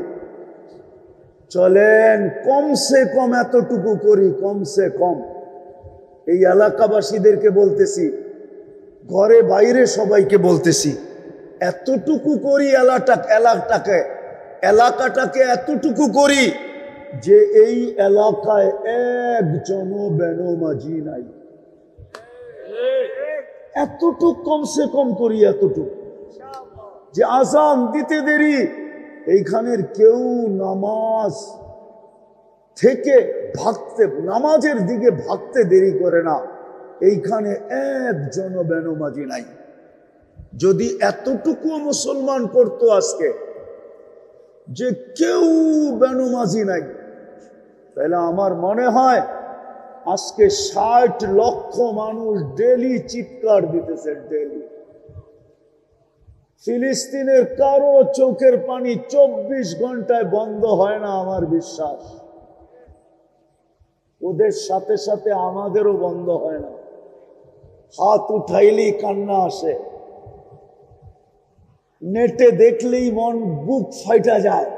চলেন কমসে কম এতটুকু করি। কমসে কম এই এলাকাবাসীদেরকে বলতেছি, ঘরে বাইরে সবাইকে বলতেছি, এতটুকু করি। এলাকাটাকে এতটুকু করি যে এই এলাকায় একজনও বেনমাজি নাই। এতটুকু কমসে কম করি, এতটুকু যে আজান দিতে দেরি, এইখানের কেউ নামাজ থেকে ভাগতে, নামাজের দিকে ভাগতে দেরি করে না। এইখানে একজনও বেনমাজি নাই। যদি এতটুকু মুসলমান করতো আজকে যে কেউ বেনমাজি নাই, তাহলে আমার মনে হয় আজকে 60 লক্ষ মানুষ ডেলি চিৎকার দিতেছে। ডেলি ফিলিস্তিনের কারো চোখের পানি 24 ঘন্টায় বন্ধ হয় না, আমার বিশ্বাস। ওদের সাথে সাথে আমাদেরও বন্ধ হয় না। হাত উঠাইলেই কান্না আসে, নেটে দেখলেই মন বুক ফাইটা যায়।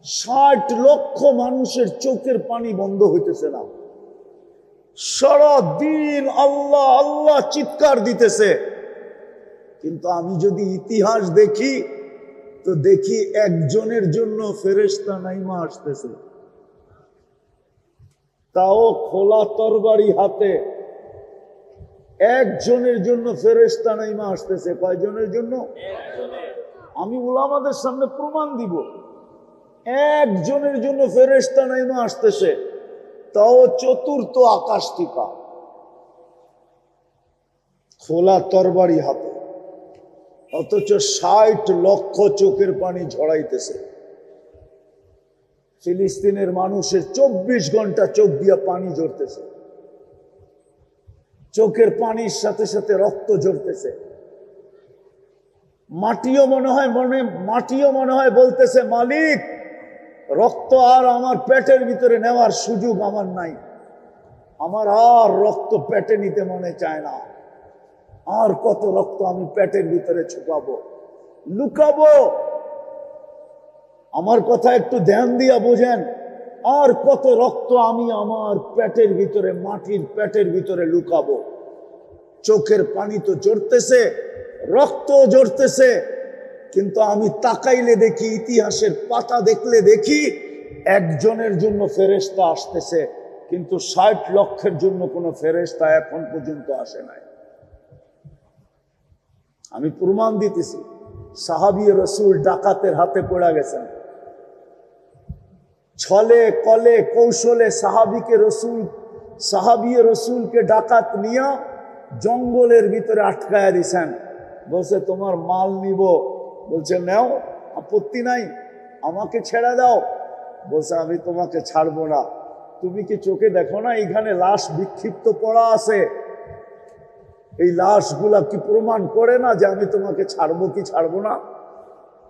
60 লক্ষ মানুষের চোখের পানি বন্ধ হইতেছে না। সারা দিন আল্লাহ আল্লাহ চিৎকার দিতেছে। কিন্তু আমি যদি ইতিহাস দেখি তো দেখি একজনের জন্য ফেরেশতা নাইমা আসতেছে, তাও খোলা তরবারি হাতে। একজনের জন্য ফেরেশতা নাইমা আসতেছে। কয়জনের জন্য? আমি উলামাদের সামনে প্রমাণ দিব। একজনের জন্য ফেরেশতা নাইমা আসতেছে, তাও চতুর্থ আকাশ থেকে, খোলা তরবারি হাতে। অথচ 60 লক্ষ চোখের পানি ঝরাইতেছে। ফিলিস্তিনের মানুষের 24 ঘন্টা চোখ দিয়া পানি ঝরতেছে, চোখের পানির সাথে সাথে রক্ত ঝরতেছে। মাটিও মনে হয় বলতেছে, মালিক, রক্ত আর আমার পেটের ভিতরে নেওয়ার সুযোগ আমার নাই। আমার আর রক্ত পেটে নিতে মনে চায় না। আর কত রক্ত আমি পেটের ভিতরে ছুপাবো, লুকাবো? আমার কথা একটু ধ্যান দিয়া বোঝেন। আর কত রক্ত আমি আমার পেটের ভিতরে, মাটির পেটের ভিতরে লুকাবো? চোখের পানি তো ঝরতেছে, রক্ত ঝরতেছে, কিন্তু আমি তাকাইলে দেখি, ইতিহাসের পাতা দেখলে দেখি একজনের জন্য ফেরেশতা আসতেছে, কিন্তু ৬০ লক্ষের জন্য কোনো ফেরেশতা এখন পর্যন্ত আসে নাই। আমি প্রমাণ দিতেছি। সাহাবী রাসূল ডাকাতের হাতে পড়ে গেছেন। ছলে কলে কৌশলে সাহাবী রাসূলকে ডাকাত নিয়ে জঙ্গলের ভিতরে আটকায়া দিছেন। বলছে তোমার মাল নিব। বলছে নাও, আপত্তি নাই, আমাকে ছেড়ে দাও। বলছে আমি তোমাকে ছাড়বো না। তুমি কি চোখে দেখো না এখানে লাশ বিক্ষিপ্ত পড়া আছে? এই লাশগুলা কি প্রমাণ করে না যে আমি তোমাকে ছাড়বো কি ছাড়বো না?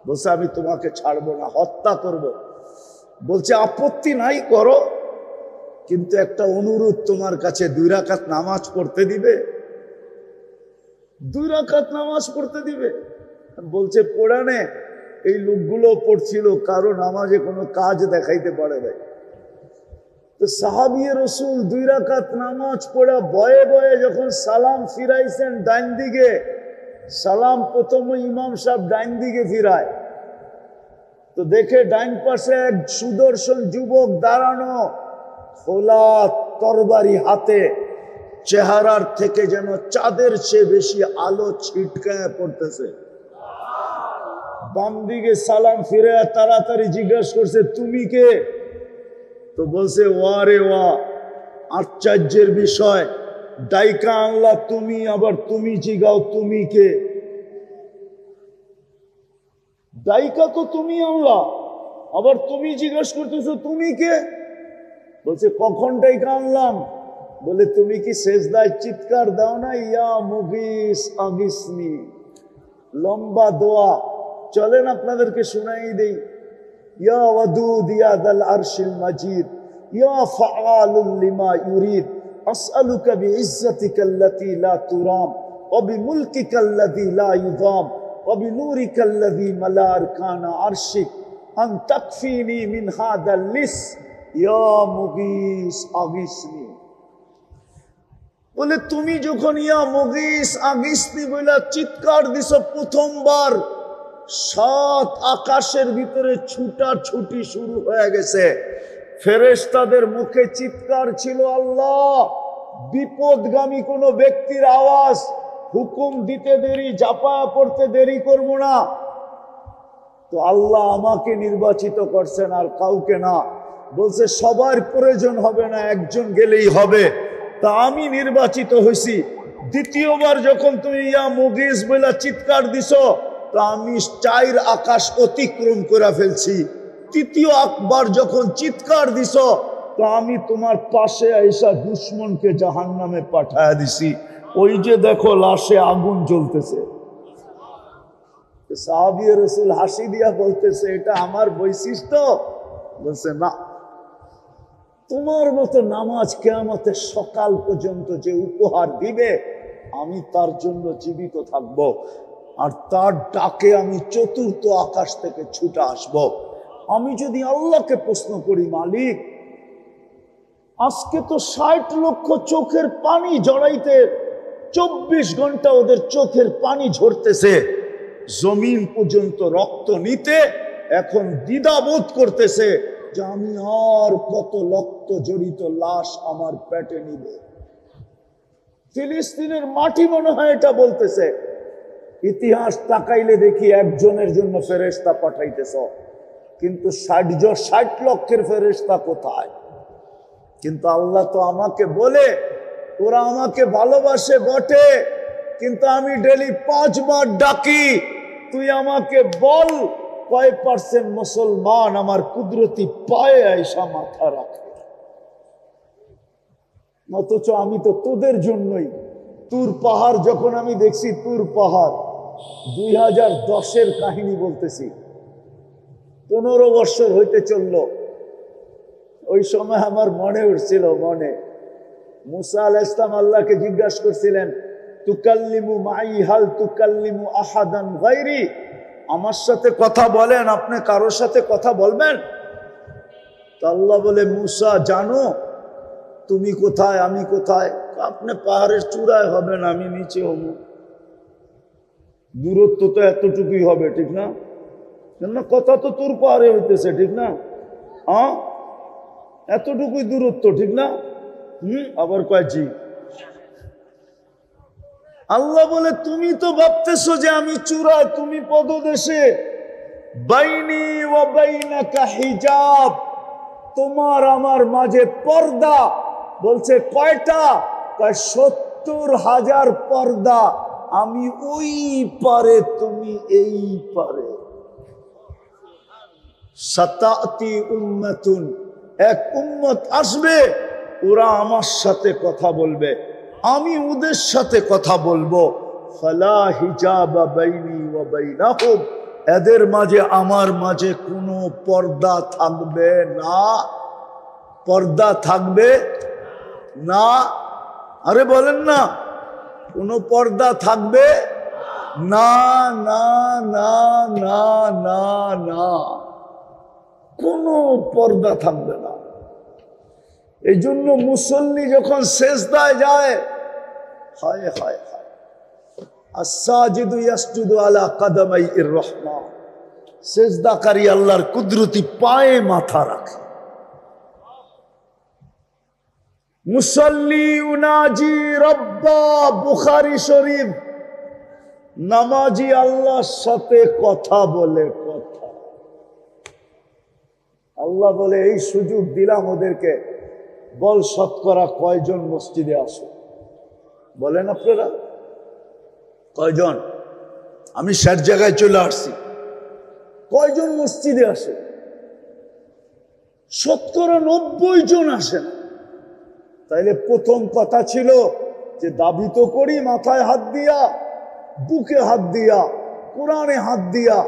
বলছে আমি তোমাকে ছাড়বো না, হত্যা করব। বলছে আপত্তি নাই, করো, কিন্তু একটা অনুরোধ তোমার কাছে, 2 রাকাত নামাজ পড়তে দিবে? 2 রাকাত নামাজ পড়তে দিবে? বলছে পড়ানে। এই লোকগুলো পড়ছিল, কারো নামাজে কোনো কাজ দেখাইতে পারে নাই। তো সাহাবী রাসূল 2 রাকাত নামাজ পড়া বয়ে বয়ে যখন সালাম ফিরাইছেন ডাইন দিকে, সালাম প্রথমে ইমাম সাহেব ডাইন দিকে ফিরায়, তো দেখে ডাইন পাশে এক সুদর্শন যুবক দাঁড়ানো, খোলা তরবারি হাতে, চেহারার থেকে যেন চাঁদের চেয়ে বেশি আলো ছিটকায় পড়তেছে। বাম দিকে সালাম ফিরে তাড়াতাড়ি জিজ্ঞাসা করছে তুমি কে? তো বলছে ওয়া রে ওয়া, আশ্চর্যের বিষয়, ডাইকা আনলা তুমি, আবার তুমি জিগাও তুমি কে? ডাইকা তো তুমি আনলা, আবার তুমি জিজ্ঞাসা করতেছো তুমি কে? বলছে কখন ডাইকা আনলাম? বলে তুমি কি সেজদায় চিৎকার দাও না, ইয়া মুগিস আগিসনি? লম্বা দোয়া, চলেন আপনাদেরকে শোনাই দেই। ইয়া ওয়াদুদ ইয়া যাল আরশিল মাজিদ ইয়া ফাআলুল লিমা ইউরিদ আসআলুকা বিইজ্জাতিকা আল্লাতী লা তুরাম ওয়া বিমুলকিকা আল্লাযী লা ইউযাম ওয়া বিনূরিকা আল্লাযী মালা আরকানা আরশিক আন তাকফিনি মিন হাযাল লিস ইয়া মুগিস আগিসনি। বলে তুমি যখন ইয়া মুগিস আগিসনি বলে চিৎকার দিছো প্রথমবার, 7 আকাশের ভিতরে ছুটাছুটি শুরু হয়ে গেছে। ফেরেশতাদের মুখে চিৎকার ছিল আল্লাহ, বিপদগামী কোন ব্যক্তির আওয়াজ, হুকুম দিতে দেরি, ঝাঁপায়া পড়তে দেরি করব না। তো আল্লাহ আমাকে নির্বাচিত করছেন আর কাউকে না। বলছে সবার প্রয়োজন হবে না, একজন গেলেই হবে। তা আমি নির্বাচিত হয়েছি। দ্বিতীয়বার যখন তুমি ইয়া মুগিস বলে চিৎকার দিছো, তো আমি 4 আকাশ অতিক্রম করে ফেলছি। তৃতীয় একবার যখন চিৎকার দিছ, তো আমি তোমার পাশে আইসা দুশ্মনকে জাহান্নামে পাঠায়া দিছি। ওই যে দেখো লাশে আগুন জ্বলতেছে। সাহাবী রাসূল হাসি দিয়া বলতেছে এটা আমার বৈশিষ্ট্য? বলছে না, তোমার মতো নামাজ কিয়ামতের সকাল পর্যন্ত যে উপহার দিবে, আমি তার জন্য জীবিত থাকব, আর তার ডাকে আমি 4th আকাশ থেকে ছুটে আসব। আমি যদি আল্লাহকে প্রশ্ন করি, মালিক আজকে তো 60 লক্ষ চোখের পানি জড়াইতে 24 ঘন্টা ওদের চোখের পানি ঝরতেছে, জমিন পর্যন্ত রক্ত নিতে এখন দ্বিধাবোধ করতেছে যে আমি আর কত রক্ত জড়িত লাশ আমার পেটে নিব। ফিলিস্তিনের মাটি মনে হয় এটা বলতেছে। ইতিহাস তাকাইলে দেখি একজনের জন্য ফেরেশতা পাঠাইতেছ, কিন্তু 60 লক্ষের ফেরেশতা কোথায়? কিন্তু আল্লাহ তো আমাকে বলে ওরা আমাকে ভালোবাসে বটে, কিন্তু আমি ডেলি 5 বার ডাকি, তুই আমাকে বল কয় % মুসলমান আমার কুদরতি পায়ে আইসা মাথা রাখে। অথচ আমি তো তোদের জন্যই। তুর পাহাড় যখন আমি দেখছি, তুর পাহাড় 2010-এর কাহিনী বলতেছি, 15 বছর হইতে চলল। ওই সময় আমার মনে উঠছিল, মনে মুসা আলাইহিস সালাম আল্লাহকে জিজ্ঞাসা করছিলেন, তুকাল্লিমু মাই হাল তুকাল্লিমু আহাদান গায়রি, আমার সাথে কথা বলেন, আপনি কারোর সাথে কথা বলবেন? তো আল্লাহ বলে, মুসা জানো তুমি কোথায় আমি কোথায়? আপনি পাহাড়ের চূড়ায় হবেন, আমি নিচে হব। দূরত্ব তো এতটুকুই হবে, ঠিক না? কেননা কথা তো তোর পাহাড়ে হইতেছে, ঠিক না? হ্যাঁ, এতটুকুই দূরত্ব, ঠিক না? আবার কয় জি। আল্লাহ বলে, তুমি তো ভাবতেছো যে আমি চূড়ায়, তুমি পদদেশে। বাইনি ওয়া বাইনাকা হিজাব, তোমার আমার মাঝে পর্দা। বলছে কয়টা? ৭০,০০০ পর্দা। আমি ওই পারে, তুমি এই পারে। সাতাতি উম্মাতুন, এক উম্মত আসবে, ওরা আমার সাথে কথা বলবে, আমি ওদের সাথে কথা বলবো। ফালা হিজাবা বাইনি ওয়া বাইনাহুম, এদের মাঝে আমার মাঝে কোনো পর্দা থাকবে না। পর্দা থাকবে না। আরে বলেন না, কোনো পর্দা থাকবে না, না না না না না, কোনো পর্দা থাকবে না। এই জন্য মুসল্লি যখন সেজদায় যায়, হায় হায় হায়, আস-সাজিদু ইয়াসজুদু আলা কাদামাইর রহমান, সেজদাকারী আল্লাহর কুদরতি পায়ে মাথা রাখে। মুসল্লি উনাজি রব্বা, বুখারী শরীফ, নামাজি আল্লাহর সাথে কথা বলে। কথা আল্লাহ বলে, এই সুযোগ দিলাম ওদেরকে, বল শতকরা কয়জন মসজিদে আসে? বলেন আপনারা কয়জন? আমি ৬০ জায়গায় চলে আসছি, কয়জন মসজিদে আসে? শতকরা ৯০ জন আসেন। তাইলে প্রথম কথা ছিল যে দাবি তো করি মাথায় হাত দিয়া, বুকে হাত দিয়া, কোরআনে হাত দিয়া,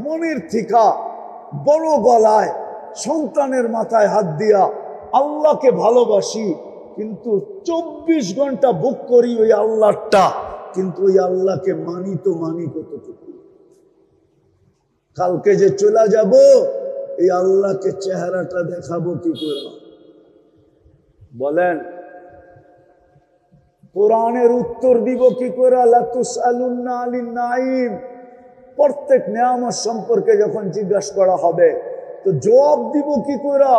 মনের থিকা, বড় গলায়, সন্তানের মাথায় হাত দিয়া আল্লাহকে ভালোবাসি, কিন্তু ২৪ ঘন্টা বুক করি ওই আল্লাহটা, কিন্তু ওই আল্লাহকে মানি তো মানি কতটুকু? কালকে যে চলে যাব, এই আল্লাহকে চেহারাটা দেখাবো কি করে? বলেন, কোরআনের উত্তর দিব কি করে? লা তুসআলুন্না আনিন নাঈম, প্রত্যেক নিয়ামত সম্পর্কে যখন জিজ্ঞাসা করা হবে, তো জবাব দিব কি করে?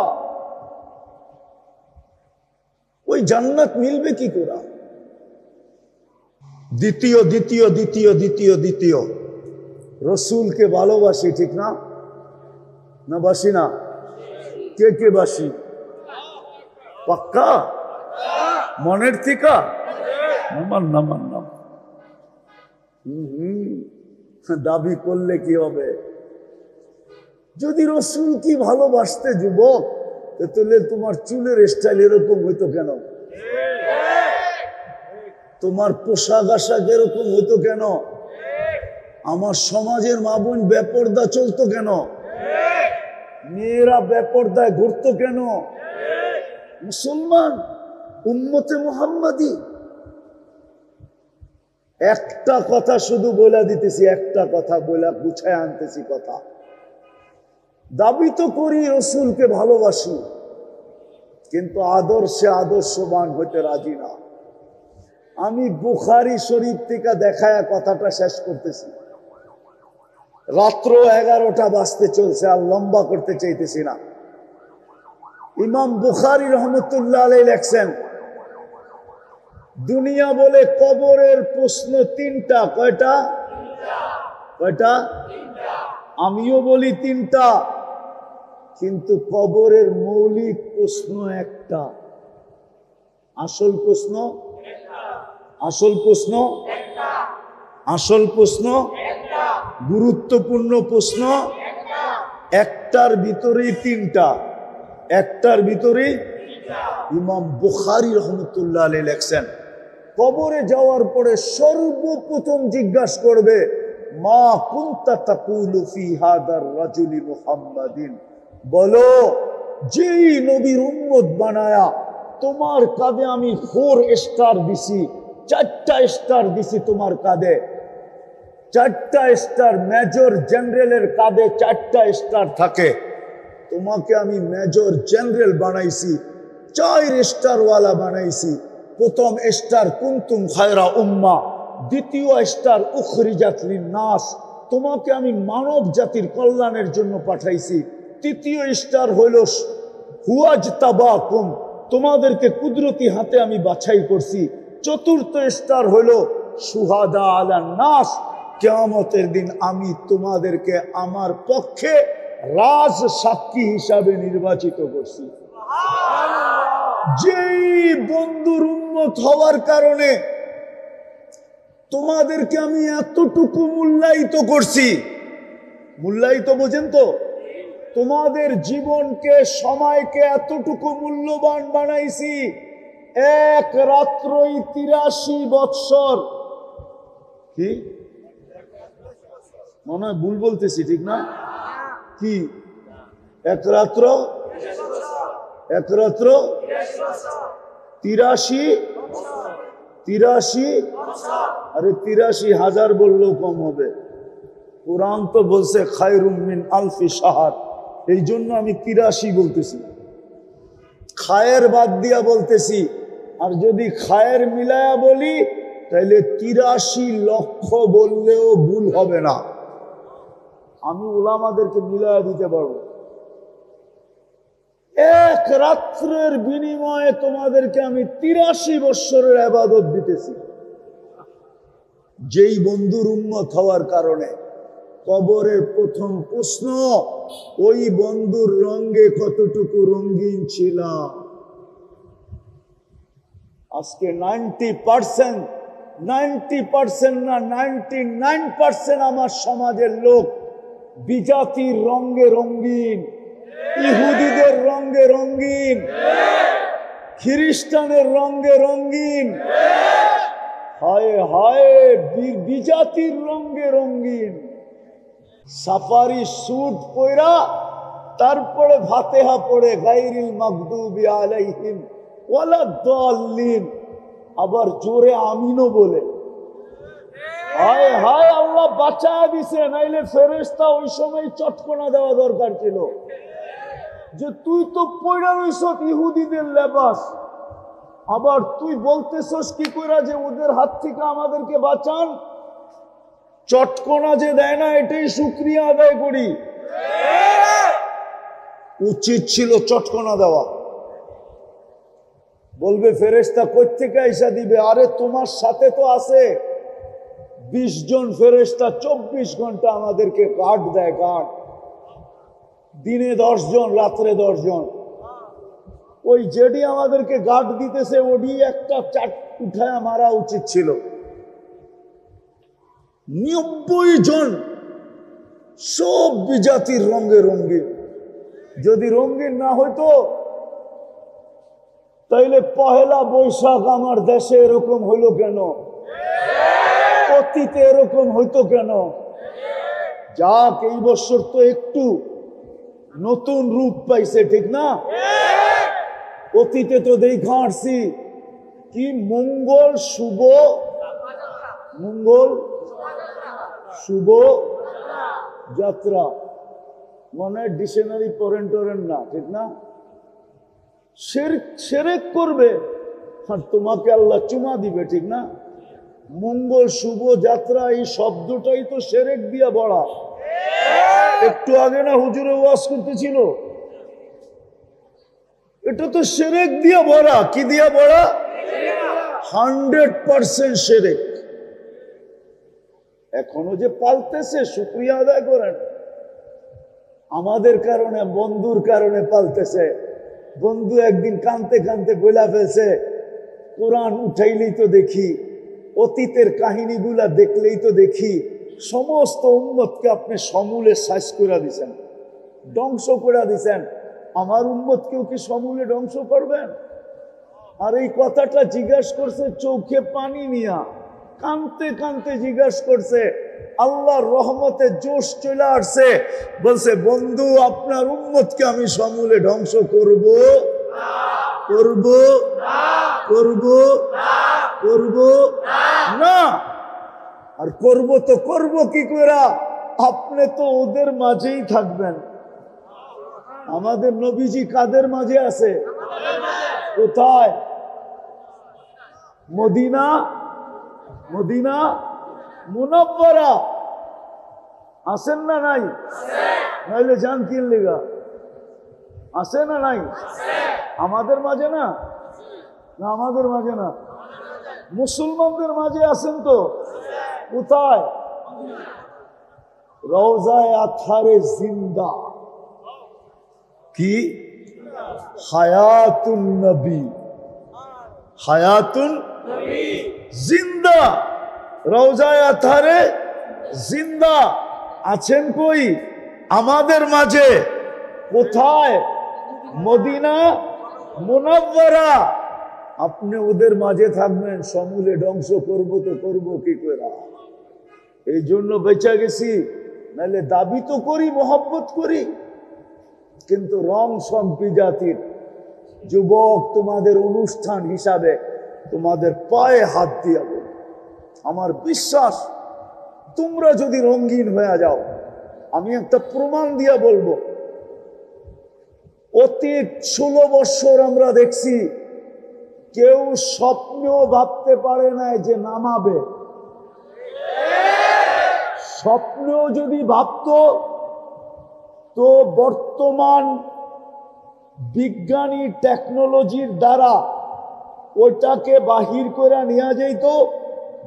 ওই জান্নাত মিলবে কি করে? দ্বিতীয় দ্বিতীয় দ্বিতীয় দ্বিতীয় দ্বিতীয় রসুলকে ভালোবাসি, ঠিক না? না বাসি না? কে কে বাসি? পাক্কা মনের থিকা? নামান নামান নাম। দাবি করলে কি হবে? যদি রসুল কি ভালোবাসতে যুবক, তাহলে তোমার চুলের স্টাইল এরকম হইতো কেন? তোমার পোশাক আশাক এরকম হইতো কেন? আমার সমাজের মা বোন বেপর্দা চলতো কেন? মেয়েরা বেপর্দায় ঘুরতো কেন? মুসলমান উম্মতে মুহাম্মাদি। একটা কথা শুধু বলে দিতেছি, একটা কথা বলে গুছায় আনতেছি কথা। দাবি তো করি রসুলকে ভালোবাসি, কিন্তু আদর্শে আদর্শবান হইতে রাজি না। আমি বুখারী শরীফ থেকে দেখায়া কথাটা শেষ করতেছি। রাত্র 11টা বাজতে চলছে, আর লম্বা করতে চাইতেছি না। ইমাম বুখারী রহমতুল্লাহ আলাইহি লেখছেন, দুনিয়া বলে কবরের প্রশ্ন ৩টা। কয়টা? কয়টা? আমিও বলি ৩টা, কিন্তু কবরের মৌলিক প্রশ্ন একটা। আসল প্রশ্ন, আসল প্রশ্ন, আসল প্রশ্ন, গুরুত্বপূর্ণ প্রশ্ন একটার ভিতরেই ৩টা, একটার ভিতরেই। ইমাম বুখারী রহমতুল্লাহ আলাইহি লেখছেন, কবরে যাওয়ার পরে সর্বপ্রথম জিজ্ঞাসা করবে, মা কুনতা তাকুলু ফি হাদার রাজুলি মুহাম্মাদিন, বলো যেই নবীর উম্মত বানায়া তোমার কাঁধে আমি 4 স্টার দিছি, 4টা স্টার দিছি তোমার কাঁধে, 4টা স্টার। মেজর জেনারেলের কাঁধে 4টা স্টার থাকে, তোমাকে আমি মেজর জেনারেল বানাইছি, 4 স্টারওয়ালা বানাইছি। প্রথম স্টার কুনতুম খায়রা উম্মাহ, দ্বিতীয় স্টার উখরিজাত লিন-নাস, তোমাকে আমি মানব জাতির কল্যাণের জন্য পাঠাইছি। তৃতীয় স্টার হইল হুয়াজতাবাকুম, তোমাদেরকে কুদরতি হাতে আমি বাছাই করছি। চতুর্থ স্টার হইল শুহাদা আলান নাস, কিয়ামতের দিন আমি তোমাদেরকে আমার পক্ষে রাজ সাক্ষী হিসাবে নির্বাচিত করছি। যেই বন্ধুর উম্মত হওয়ার কারণে তোমাদেরকে আমি এতটুকু মূল্যায়িত করছি, মূল্যায়িত বোঝেন তো, তোমাদের জীবনকে সময়কে এতটুকু মূল্যবান বানাইছি। এক রাত্রই 83 বৎসর, কি মনে হয় ভুল বলতেছি, ঠিক না? কি এক রাত্র 83, আরে 83,000 বললেও কম হবে। কোরআন তো বলছে খায়রুম মিন আলফি শাহর, এই জন্য আমি 83 বলতেছি, খায়ের বাদ দিয়া বলতেছি। আর যদি খায়ের মিলায়া বলি তাহলে 83 লক্ষ বললেও ভুল হবে না, আমি উলামাদেরকে মিলায়া দিতে পারবো। এক রাত্রের বিনিময়ে তোমাদেরকে আমি 83 বৎসরের ইবাদত দিতেছি। যেই বন্ধুর উম্মত হওয়ার কারণে কবরের প্রথম প্রশ্ন, ওই বন্ধুর রঙে কতটুকু রঙিন ছিলাম। আজকে 90% না 99% আমার সমাজের লোক বিজাতির রঙে রঙিন, ইহুদিদের রঙে রঙিন, খ্রিস্টানের রঙে রঙিন, হায় হায় বিজাতির রঙে রঙিন। সাফারি স্যুট পয়রা তারপরে ফাতিহা পড়ে গায়রিল মাগদুবি আলাইহিম ওয়ালাদ-দাল্লিন, আবার জোরে আমিনও বলে। হায় হায় আল্লাহ বাঁচায় দিছে, নাইলে ফেরেশতা ওই সময় চটকনা দেওয়া দরকার ছিল যে তুই তো পয়রা রইছ ইহুদিদের লেবাস, আবার তুই বলতেছস কি কইরা যে ওদের হাত থেকে আমাদেরকে বাঁচান। চটকনা যে দেয় না এটাই শুকরিয়া আদায় করি, উচিত ছিল চটকনা দেওয়া। বলবে ফেরেশতা কই থেকে আইসা দিবে, আরে তোমার সাথে তো আছে 20 জন ফেরেশতা 24 ঘন্টা আমাদেরকে গার্ড দেয়, গার্ড। দিনে 10 জন, রাত্রে 10 জন। ওই যেডি আমাদেরকে গার্ড দিতেছে ওডি একটা চাট উঠায় মারা উচিত ছিল। 90 জন সব বিজাতির রঙে রঙিন। যদি রঙিন না হইতো তাইলে পহেলা বৈশাখ আমার দেশে এরকম হইল কেন, অতীতে এরকম হইতো কেন? যাক, এই বছর তো একটু নতুন রূপ পাইছে, ঠিক না? অতীতে তো দেখা আসছি কি মঙ্গল শুভ, মঙ্গল শুভ যাত্রা, মনে ডিকশনারি পড়েন টরেন না, ঠিক না? শিরক করবে আর তোমাকে আল্লাহ চুমা দিবে, ঠিক না? মঙ্গল শুভ যাত্রা এই শব্দটাই তো শিরক দিয়া বড়া। একটু আগে না হুজুরে ওয়াজ করতেছিল, এটা তো শিরক দিয়া ভরা। কি দিয়া ভরা? 100% শিরক। এখনো যে পালতেছে শুকরিয়া আদায় করেন। আমাদের কারণে, বন্ধুর কারণে পালতেছে। বন্ধু একদিন কানতে কানতে বইলা ফেলছে, কোরআন উঠাইলেই তো দেখি, অতীতের কাহিনীগুলা দেখলেই তো দেখি সমস্ত উম্মতকে আপনি সমূলে শেষ করে দিছেন, ধ্বংস করে দিছেন। আমার উম্মতকেও কি সমূলে ধ্বংস করবেন? আর এই কথাটা জিজ্ঞাসা করছে চোখে পানি নিয়া, কানতে কানতে জিজ্ঞাসা করছে। আল্লাহর রহমতে জোশ চলে আসছে, বলছে বন্ধু আপনার উম্মতকে আমি সমূলে ধ্বংস করব। করব করব করব না। আর করব তো করব কি করে? আপনি তো ওদের মাঝেই থাকবেন। আমাদের নবীজি কাদের মাঝে আছে? কোথায়? মদিনা, মদিনা মুনাব্বারা আছেন না নাই? নাইলে জান কি লেগা আছে না নাই? আমাদের মাঝে না? না আমাদের মাঝে না, মুসলমানদের মাঝে আছেন তো। কোথায়? রওজায়ে আতহারে জিন্দা। কি? হায়াতুন নবী, হায়াতুন জিন্দা। রওজায়ে আতহারে জিন্দা আছেন কই? আমাদের মাঝে। কোথায়? মদিনা মুনাব্বারা। আপনি ওদের মাঝে থাকবেন, সমূলে ধ্বংস করব তো করব কি করে? এই জন্য বেঁচে গেছি। নাহলে দাবি তো করি, মোহাব্বত করি, কিন্তু রং সম্পি জাতির। যুবক, তোমাদের অনুষ্ঠান হিসাবে তোমাদের পায়ে হাত দিয়া বল, আমার বিশ্বাস তোমরা যদি রঙিন হয়ে যাও, আমি একটা প্রমাণ দিয়া বলবো, অতীত 16 বছর আমরা দেখছি কেউ স্বপ্নেও ভাবতে পারে না যে নামাবে। স্বপ্নেও যদি ভাবতো তো বর্তমান বিজ্ঞানী টেকনোলজির দ্বারা ওইটাকে বাহির করে নিয়ে যাইত।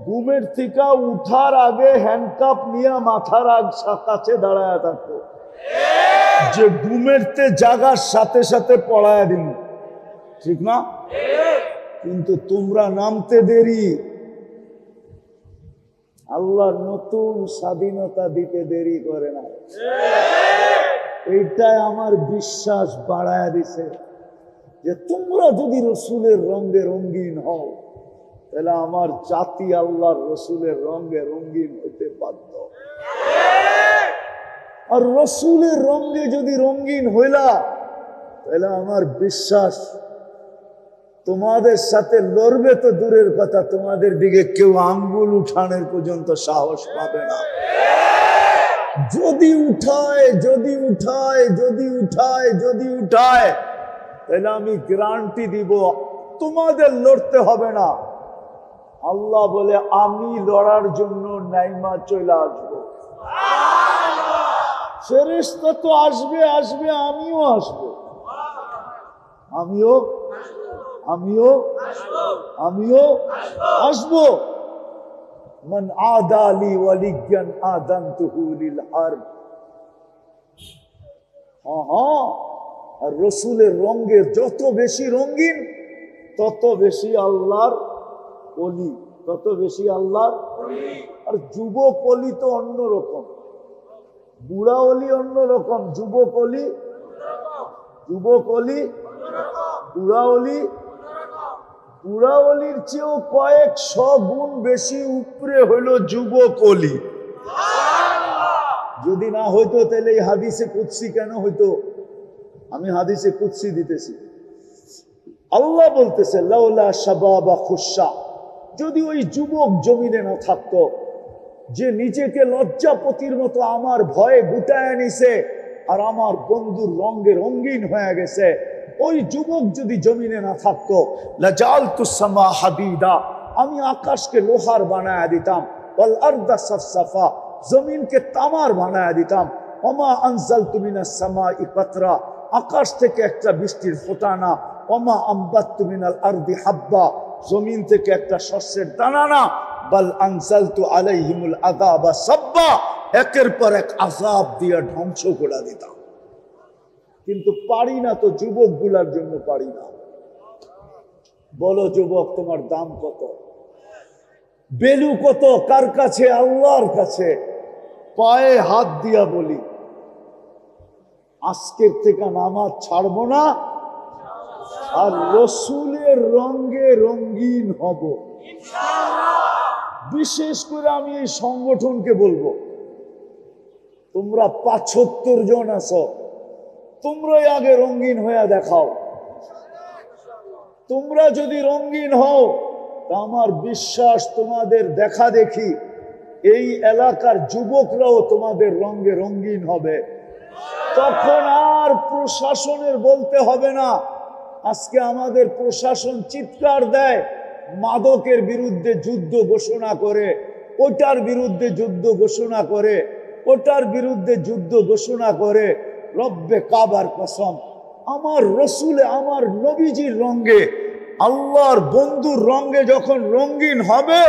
ঘুমের থেকে উঠার আগে হ্যান্ডকাপ নিয়ে মাথার কাছে দাঁড়ায় থাকতো, যে ঘুমেরতে জাগার সাথে সাথে পড়ায় দিন, ঠিক না? কিন্তু তোমরা নামতে দেরি, আল্লাহ নতুন স্বাধীনতা দিতে দেরি করে না। এইটাই আমার বিশ্বাস বাড়ায় দিছে যে তোমরা যদি রসুলের রঙে রঙিন হও, তাহলে আমার জাতি আল্লাহর রসুলের রঙে রঙিন হইতে বাধ্য। আর রসুলের রঙে যদি রঙিন হইলা, তাহলে আমার বিশ্বাস তোমাদের সাথে লড়বে তো দূরের কথা, তোমাদের দিকে কেউ আঙ্গুল উঠানোর পর্যন্ত সাহস পাবে না। যদি উঠায়, যদি উঠায়, যদি উঠায়, যদি উঠায়, তাহলে আমি গ্যারান্টি দিব তোমাদের লড়তে হবে না। আল্লাহ বলে আমি লড়ার জন্য নাইমা চলে আসবো। ফেরেশতা তো আসবে, আসবে, আমিও আসবো, আমিও আমিও আমিও আসবো। মান আদালি ওয়ালিয়ান আযানতুহু লিল হারব। আর রসুলের রঙের যত বেশি রঙিন, তত বেশি আল্লাহর ওলি, তত বেশি আল্লাহর। আর যুবক ওলি তো অন্যরকম, বুড়া ওলি অন্যরকম, যুবক ওলি, যুবক ওলি, বুড়া ওলি। বুড়া অলির চেয়েও কয়েকশ গুণ বেশি উপরে হইল যুবক অলি। যদি না হইতো তাহলে এই হাদিসে কুদসি কেন হইতো? আমি হাদিসে কুদসি দিতেছি। আল্লাহ বলতেছে লাউলা শাবাবা খুশা, যদি ওই যুবক জমিনে না থাকতো, যে নিজেকে লজ্জাপতির মতো আমার ভয়ে গুটায় নিছে আর আমার বন্ধুর রঙে রঙিন হয়ে গেছে, ওই যুবক যদি জমিনে না থাকতো, লাজালতুস সামা হাদিদা, আমি আকাশকে লোহার বানায়া দিতাম, ওয়াল আরদা সাফসাফা, জমিনকে তামার বানায়া দিতাম, ওমা আনজালতু মিনাস সামাই কাতরা, আকাশ থেকে একটা বৃষ্টির ফোঁটা না, ওমা আম্বাততু মিনাল আরদি হাব্বা, জমিন থেকে একটা শস্যের দানা না, বাল আনজালতু আলাইহিমুল আযাবা সাব্বা, একের পর এক আযাব দিয়ে ধ্বংস করে দিতাম। কিন্তু পারি না তো, যুবক গুলার জন্য পারি না। বলো যুবক, তোমার দাম কত? বেলু কত? কার কাছে? আল্লাহর কাছে। পায়ে হাত দিয়া বলি, আজকের থেকে নামাজ ছাড়বো না, আর রসুলের রঙে রঙিন হব। বিশেষ করে আমি এই সংগঠনকে বলবো, তোমরা 75 জন আছো, তোমরাই আগে রঙিন হয়ে দেখাও। তোমরা যদি রঙিন হও তা আমার বিশ্বাস তোমাদের দেখা দেখি এই এলাকার যুবকরাও তোমাদের রঙে রঙিন হবে। তখন আর প্রশাসনের বলতে হবে না। আজকে আমাদের প্রশাসন চিৎকার দেয়, মাদকের বিরুদ্ধে যুদ্ধ ঘোষণা করে, ওটার বিরুদ্ধে যুদ্ধ ঘোষণা করে, ওটার বিরুদ্ধে যুদ্ধ ঘোষণা করে। রব্বে কাবার কসম, আমার রসুলে আমার নবীজির রঙে, আল্লাহর বন্ধুর রঙে যখন রঙিন হবে,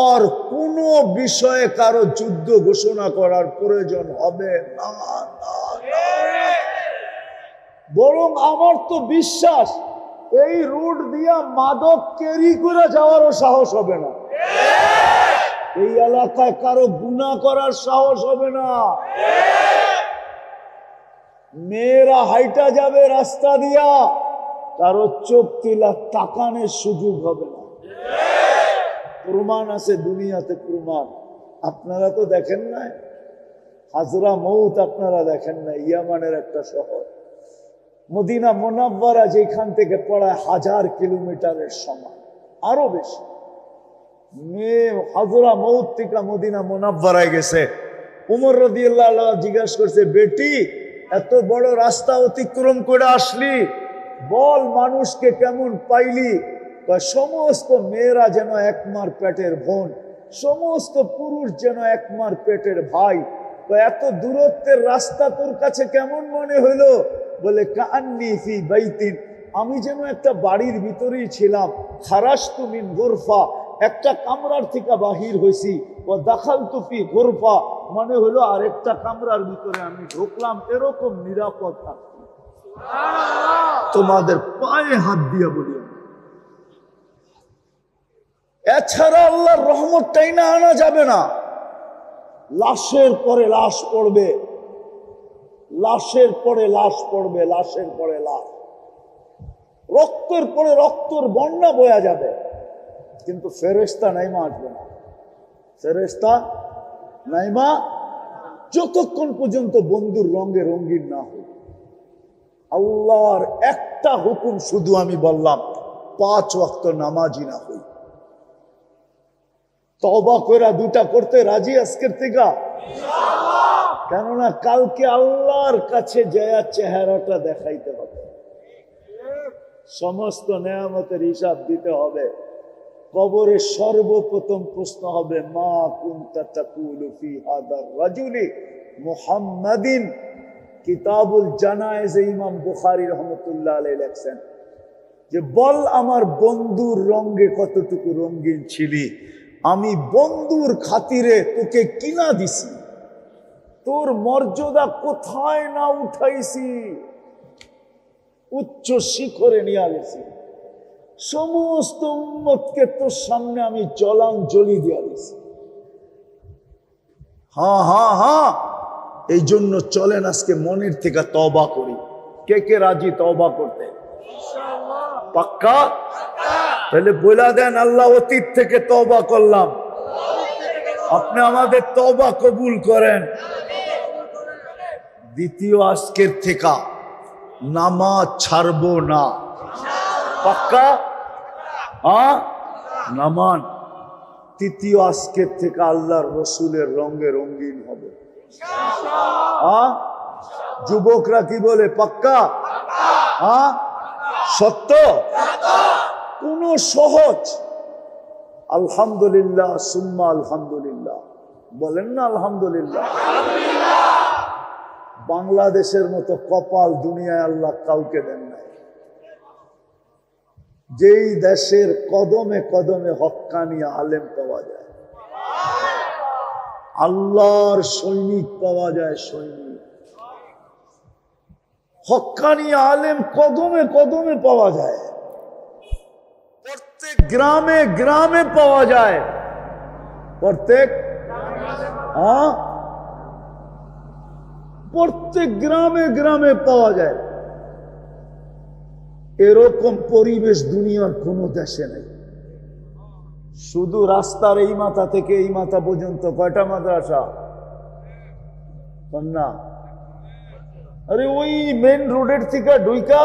আর কোনো বিষয়ে কারো যুদ্ধ ঘোষণা করার প্রয়োজন হবে না। বরং আমার তো বিশ্বাস এই রুট দিয়া মাদক ক্যারি করে যাওয়ারও সাহস হবে না, এই এলাকায় কারো গুনাহ করার সাহস হবে না। মেয়েরা হাইটা যাবে রাস্তা দিয়া, কারো চোখ তুলা তাকানোর সুযোগ হবে না। প্রমাণ আছে দুনিয়াতে, প্রমাণ। আপনারা তো দেখেন নাই হাজরা মৌত, আপনারা দেখেন নাই ইয়ামানের একটা শহর। মদিনা মুনাওয়ারা যেখান থেকে পড়ায় 1000 কিলোমিটারের সমান, আরো বেশি। মেয়ে হাজরা মৌত থেকে মদিনা মুনাওয়ারায় গেছে। উমর রাদিয়াল্লাহু আনহু জিজ্ঞাসা করছে, বেটি এত বড় রাস্তা অতিক্রম করে আসলি, বল মানুষকে কেমন পাইলি? সমস্ত মেয়েরা যেন একমার পেটের বোন, সমস্ত পুরুষ যেন একমার পেটের ভাই। এত দূরত্বের রাস্তা তোর কাছে কেমন মনে হইলো? বলে কান্নি ফি বাইতিন, আমি যেন একটা বাড়ির ভিতরেই ছিলাম। খারাজতু মিন গুরফা, একটা কামরার থেকে বাহির হইছি। ও দাখালতু ফি গুরফা, মনে হলো আরেকটা কামরার ভিতরে আমি ঢুকলাম, এরকম নিরাপদ থাকতো। তোমাদের পায়ে হাত দিয়া বলি, এছাড়া আল্লাহর রহমতটাই না আনা যাবে না। লাশের পরে লাশ পড়বে, লাশের পরে লাশ পড়বে, লাশের পরে লাশ, রক্তের পরে রক্তর বন্যা বয়া যাবে, কিন্তু ফেরেশতা নাইমা আসবে না। ফেরেশতা নাইমা যতক্ষণ পর্যন্ত বন্ধুর রঙে রঙিন না হোক। আল্লাহর একটা হুকুম শুধু আমি বললাম, 5 ওয়াক্ত নামাজি না হই। তওবা কইরা 2টা করতে রাজি আজকের থেকে? কেননা কালকে আল্লাহর কাছে যায় চেহারাটা দেখাইতে হবে, সমস্ত নেয়ামতের হিসাব দিতে হবে। কবরে সর্বপ্রথম প্রশ্ন হবে, মা কুনতা তাকুলু ফি হাদার রাজুলি মুহাম্মাদিন। কিতাবুল জানায়েজ ইমাম বুখারী রাহমাতুল্লাহ আলাইহি লেখেন যে, বল আমার বন্ধুর রঙে কতটুকু রঙিন ছিলি, আমি বন্ধুর খাতিরে তোকে কিনা দিছি, তোর মর্যাদা কোথায় না উঠাইছি, উচ্চ শিখরে নিয়ে গেছি, সমস্ত উম্মতকে তোর সামনে আমি জলাঞ্জলি দিয়া দিছি। হ্যাঁ হ্যাঁ হ্যাঁ, এই জন্য চলেন আজকে মনের থেকে তওবা করি। কে কে রাজি তওবা করতে? পাক্কা? তাহলে বলে দেন, আল্লাহ অতীত থেকে তওবা করলাম, আপনি আমাদের তওবা কবুল করেন। দ্বিতীয়, আজকের থেকে নামাজ ছাড়বো না। পাক্কা? হ্যাঁ, নামান। তৃতীয়, আজকের থেকে আল্লাহর রসুলের রঙে রঙিন হবে। হ্যাঁ, যুবকরা কি বলে? পাক্কা? হ্যাঁ, সত্য? কোন সহজ? আলহামদুলিল্লাহ সুম্মা আলহামদুলিল্লাহ বলেন না? আলহামদুলিল্লাহ। বাংলাদেশের মতো কপাল দুনিয়ায় আল্লাহ কাউকে দেন নাই। যেই দেশের কদমে কদমে হক্কানি আলেম পাওয়া যায়, আল্লাহর সৈনিক পাওয়া যায়, সৈনিক হক্কানি আলেম কদমে কদমে পাওয়া যায়, প্রত্যেক গ্রামে গ্রামে পাওয়া যায়, প্রত্যেক প্রত্যেক গ্রামে গ্রামে পাওয়া যায়। এরকম পরিবেশ দুনিয়ার কোন দেশে নেই। শুধু রাস্তার এই মাথা থেকে এই মাথা পর্যন্ত কয়টা মাদ্রাসা? না, আরে ওই মেন রোডের থেকে ঢুইকা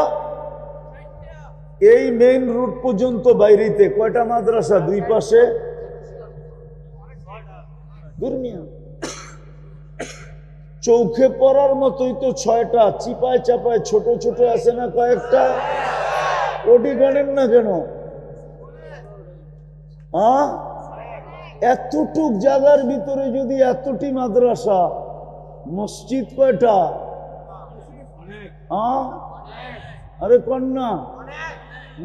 এই মেইন রুট পর্যন্ত বাইরেতে কয়টা মাদ্রাসা? দুই পাশে দুর্মিয়া চৌখে পড়ার মতোই তো 6টা, চিপায় চাপায় ছোট ছোট আছে না কয়েকটা, ওটি গণেন না কেন? এতটুক জায়গার ভিতরে যদি এতটি মাদ্রাসা, মসজিদ কয়টা? আরে কন্যা,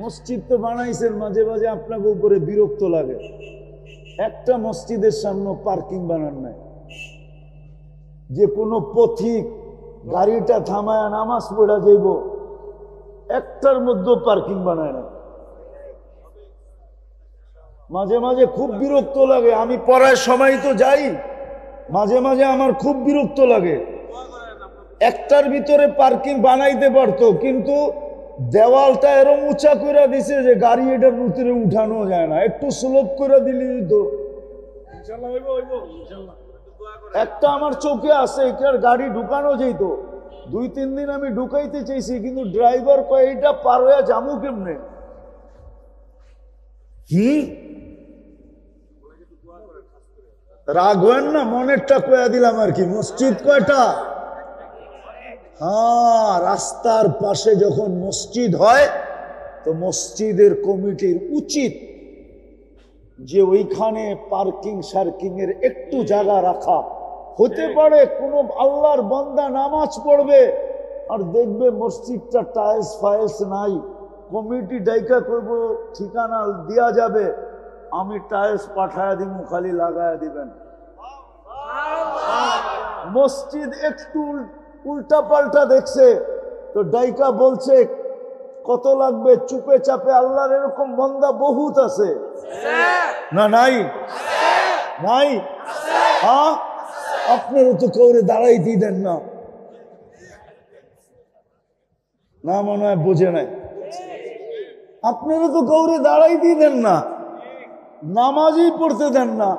মসজিদ তো বানাইছেন, মাঝে মাঝে আপনাকে উপরে বিরক্ত লাগে। একটা মসজিদের সামনে পার্কিং বানান নাই, যে কোনো পথিক গাড়িটা থামায় নামাজ পড়া যাইব, একটার মধ্যে পার্কিং বানায় না। মাঝে মাঝে খুব বিরক্ত লাগে, আমি পড়ার সময় তো যাই, মাঝে মাঝে আমার খুব বিরক্ত লাগে। একটার ভিতরে পার্কিং বানাইতে পারতো, কিন্তু দেওয়ালটা এরম উঁচা করে দিছে যে গাড়ি এটার ভিতরে উঠানো যায় না, একটু সুলভ করে দিলি তো। একটা আমার চোখে আছে, এটার গাড়ি ঢুকানো যেত, 2-3 দিন আমি ঢুকাইতে চাইছি, কিন্তু ড্রাইভার কয় এটা পার হয়ে যামু কেমনে? কি রাগ হয় না? মনেরটা কয়া দিলাম আর কি। মসজিদ কয়টা? হ্যাঁ, রাস্তার পাশে যখন মসজিদ হয় তো মসজিদের কমিটির উচিত যে ওইখানে পার্কিং সার্কিং এর একটু জায়গা রাখা। হতে পারে কোনো আল্লাহর বান্দা নামাজ পড়বে আর দেখবে মসজিদটা টাইলস ফাইলস নাই, কমিটি ডাইকা করব ঠিকানা দেয়া যাবে, আমি টাইলস পাঠায়া দিব, খালি লাগায়া দিবেন। মসজিদ একটু উল্টা পাল্টা দেখছে তো ডাইকা বলছে কত লাগবে, চুপে চাপে আল্লাহর এরকম বান্দা বহুত আছে না? নাই নাই? হ্যাঁ, আপনারও তো কাউরে দাঁড়াইতেই দেন না, না মনে হয় বোঝে নাই। আপনারও তো কাউরে দাঁড়াইতেই দেন না, নামাজই পড়তে দেন না,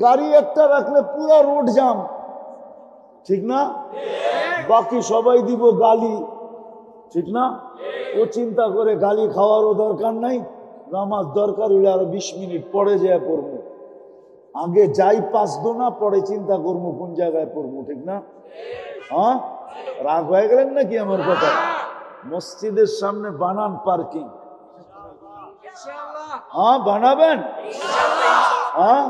গাড়ি একটা রাখলে পুরা রোড জাম, ঠিক না? বাকি সবাই দিব গালি, ঠিক না? ও চিন্তা করে গালি খাওয়ারও দরকার নাই, নামাজ দরকার হইলে আরো 20 মিনিট পরে যায় পড়বো, আগে যাই 5 দোনা, পরে চিন্তা করবো কোন জায়গায় পড়বো, ঠিক না? হ্যাঁ, রাগ হয়ে গেলেন নাকি আমার কথা? মসজিদের সামনে বানান পার্কিং। হ্যাঁ, বানাবেন? হ্যাঁ,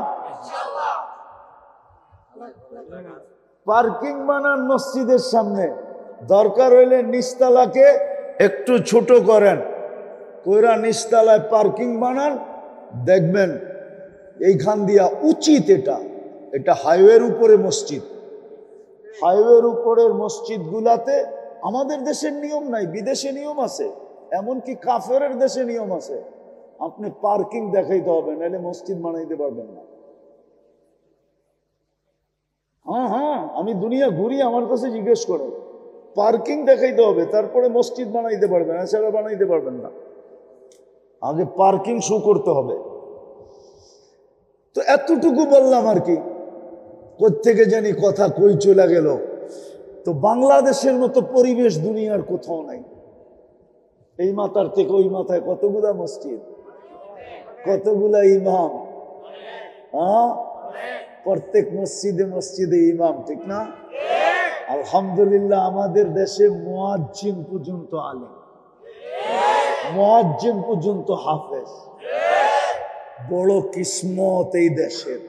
পার্কিং বানান মসজিদের সামনে, দরকার হইলে নিচতলাকে একটু ছোট করেন, কইরা নিচতলায় পার্কিং বানান, দেখবেন এইখান দিয়া উচিত। এটা হাইওয়ের উপরে মসজিদ, হাইওয়ের উপরের মসজিদ গুলাতে আমাদের দেশের নিয়ম নাই, বিদেশে নিয়ম আছে, এমনকি কাফেরের দেশে নিয়ম আছে, আপনি পার্কিং দেখাইতে হবে, নাহলে মসজিদ বানাইতে পারবেন না। হ্যাঁ হ্যাঁ, আমি দুনিয়া ঘুরি, আমার কাছে জিজ্ঞেস করে, পার্কিং দেখাইতে হবে, তারপরে মসজিদ বানাইতে পারবেন, এছাড়া বানাইতে পারবেন না। আগে পার্কিং শো করতে হবে। তো এতটুকু বললাম আর কি, কোত্থেকে জানি কথা কই চলে গেল। তো বাংলাদেশের মতো পরিবেশ দুনিয়ার কোথাও নাই। এই মাথার থেকে ওই মাথায় কতগুলা মসজিদ, কতগুলা ইমাম, হ্যাঁ, প্রত্যেক মসজিদে মসজিদে ইমাম, ঠিক না? আলহামদুলিল্লাহ, আমাদের দেশে মুয়াজ্জিন পর্যন্ত আলেম, মুয়াজ্জিন পর্যন্ত হাফেজ। বড় কিসমত এই দেশের।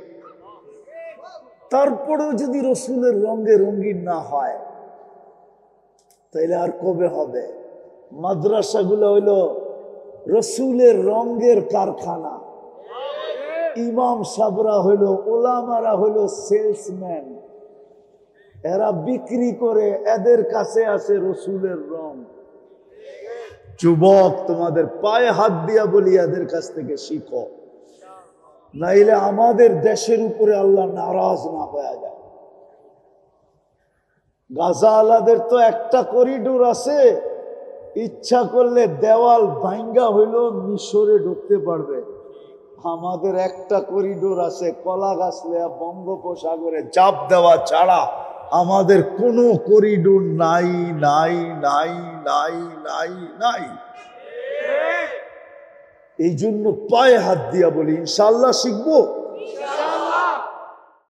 তারপরেও যদি রসুলের রঙে রঙিন না হয় তাইলে আর কবে হবে? মাদ্রাসাগুলো হইল রসুলের রঙের কারখানা, ইমাম সাবরা হইল, ওলামারা হইল সেলসম্যান, এরা বিক্রি করে, এদের কাছে আছে রসুলের রং। যুবক, তোমাদের পায়ে হাত দিয়া বলি, এদের কাছ থেকে শিখো, নাইলে আমাদের দেশের উপরে আল্লাহ নারাজ না হয়ে যায়। গাজা আলাদের তো একটা করিডোর আছে, ইচ্ছা করলে দেওয়াল ভাঙ্গা হইলেও মিশরে ঢুকতে পারবে। আমাদের একটা করিডোর আছে, কলা গাছ লেয়া বঙ্গোপসাগরে চাপ দেওয়া ছাড়া আমাদের কোনো করিডোর নাই নাই নাই নাই নাই নাই। এই জন্য পায়ে হাত দিয়া বলি ইনশাআল্লাহ শিখবো।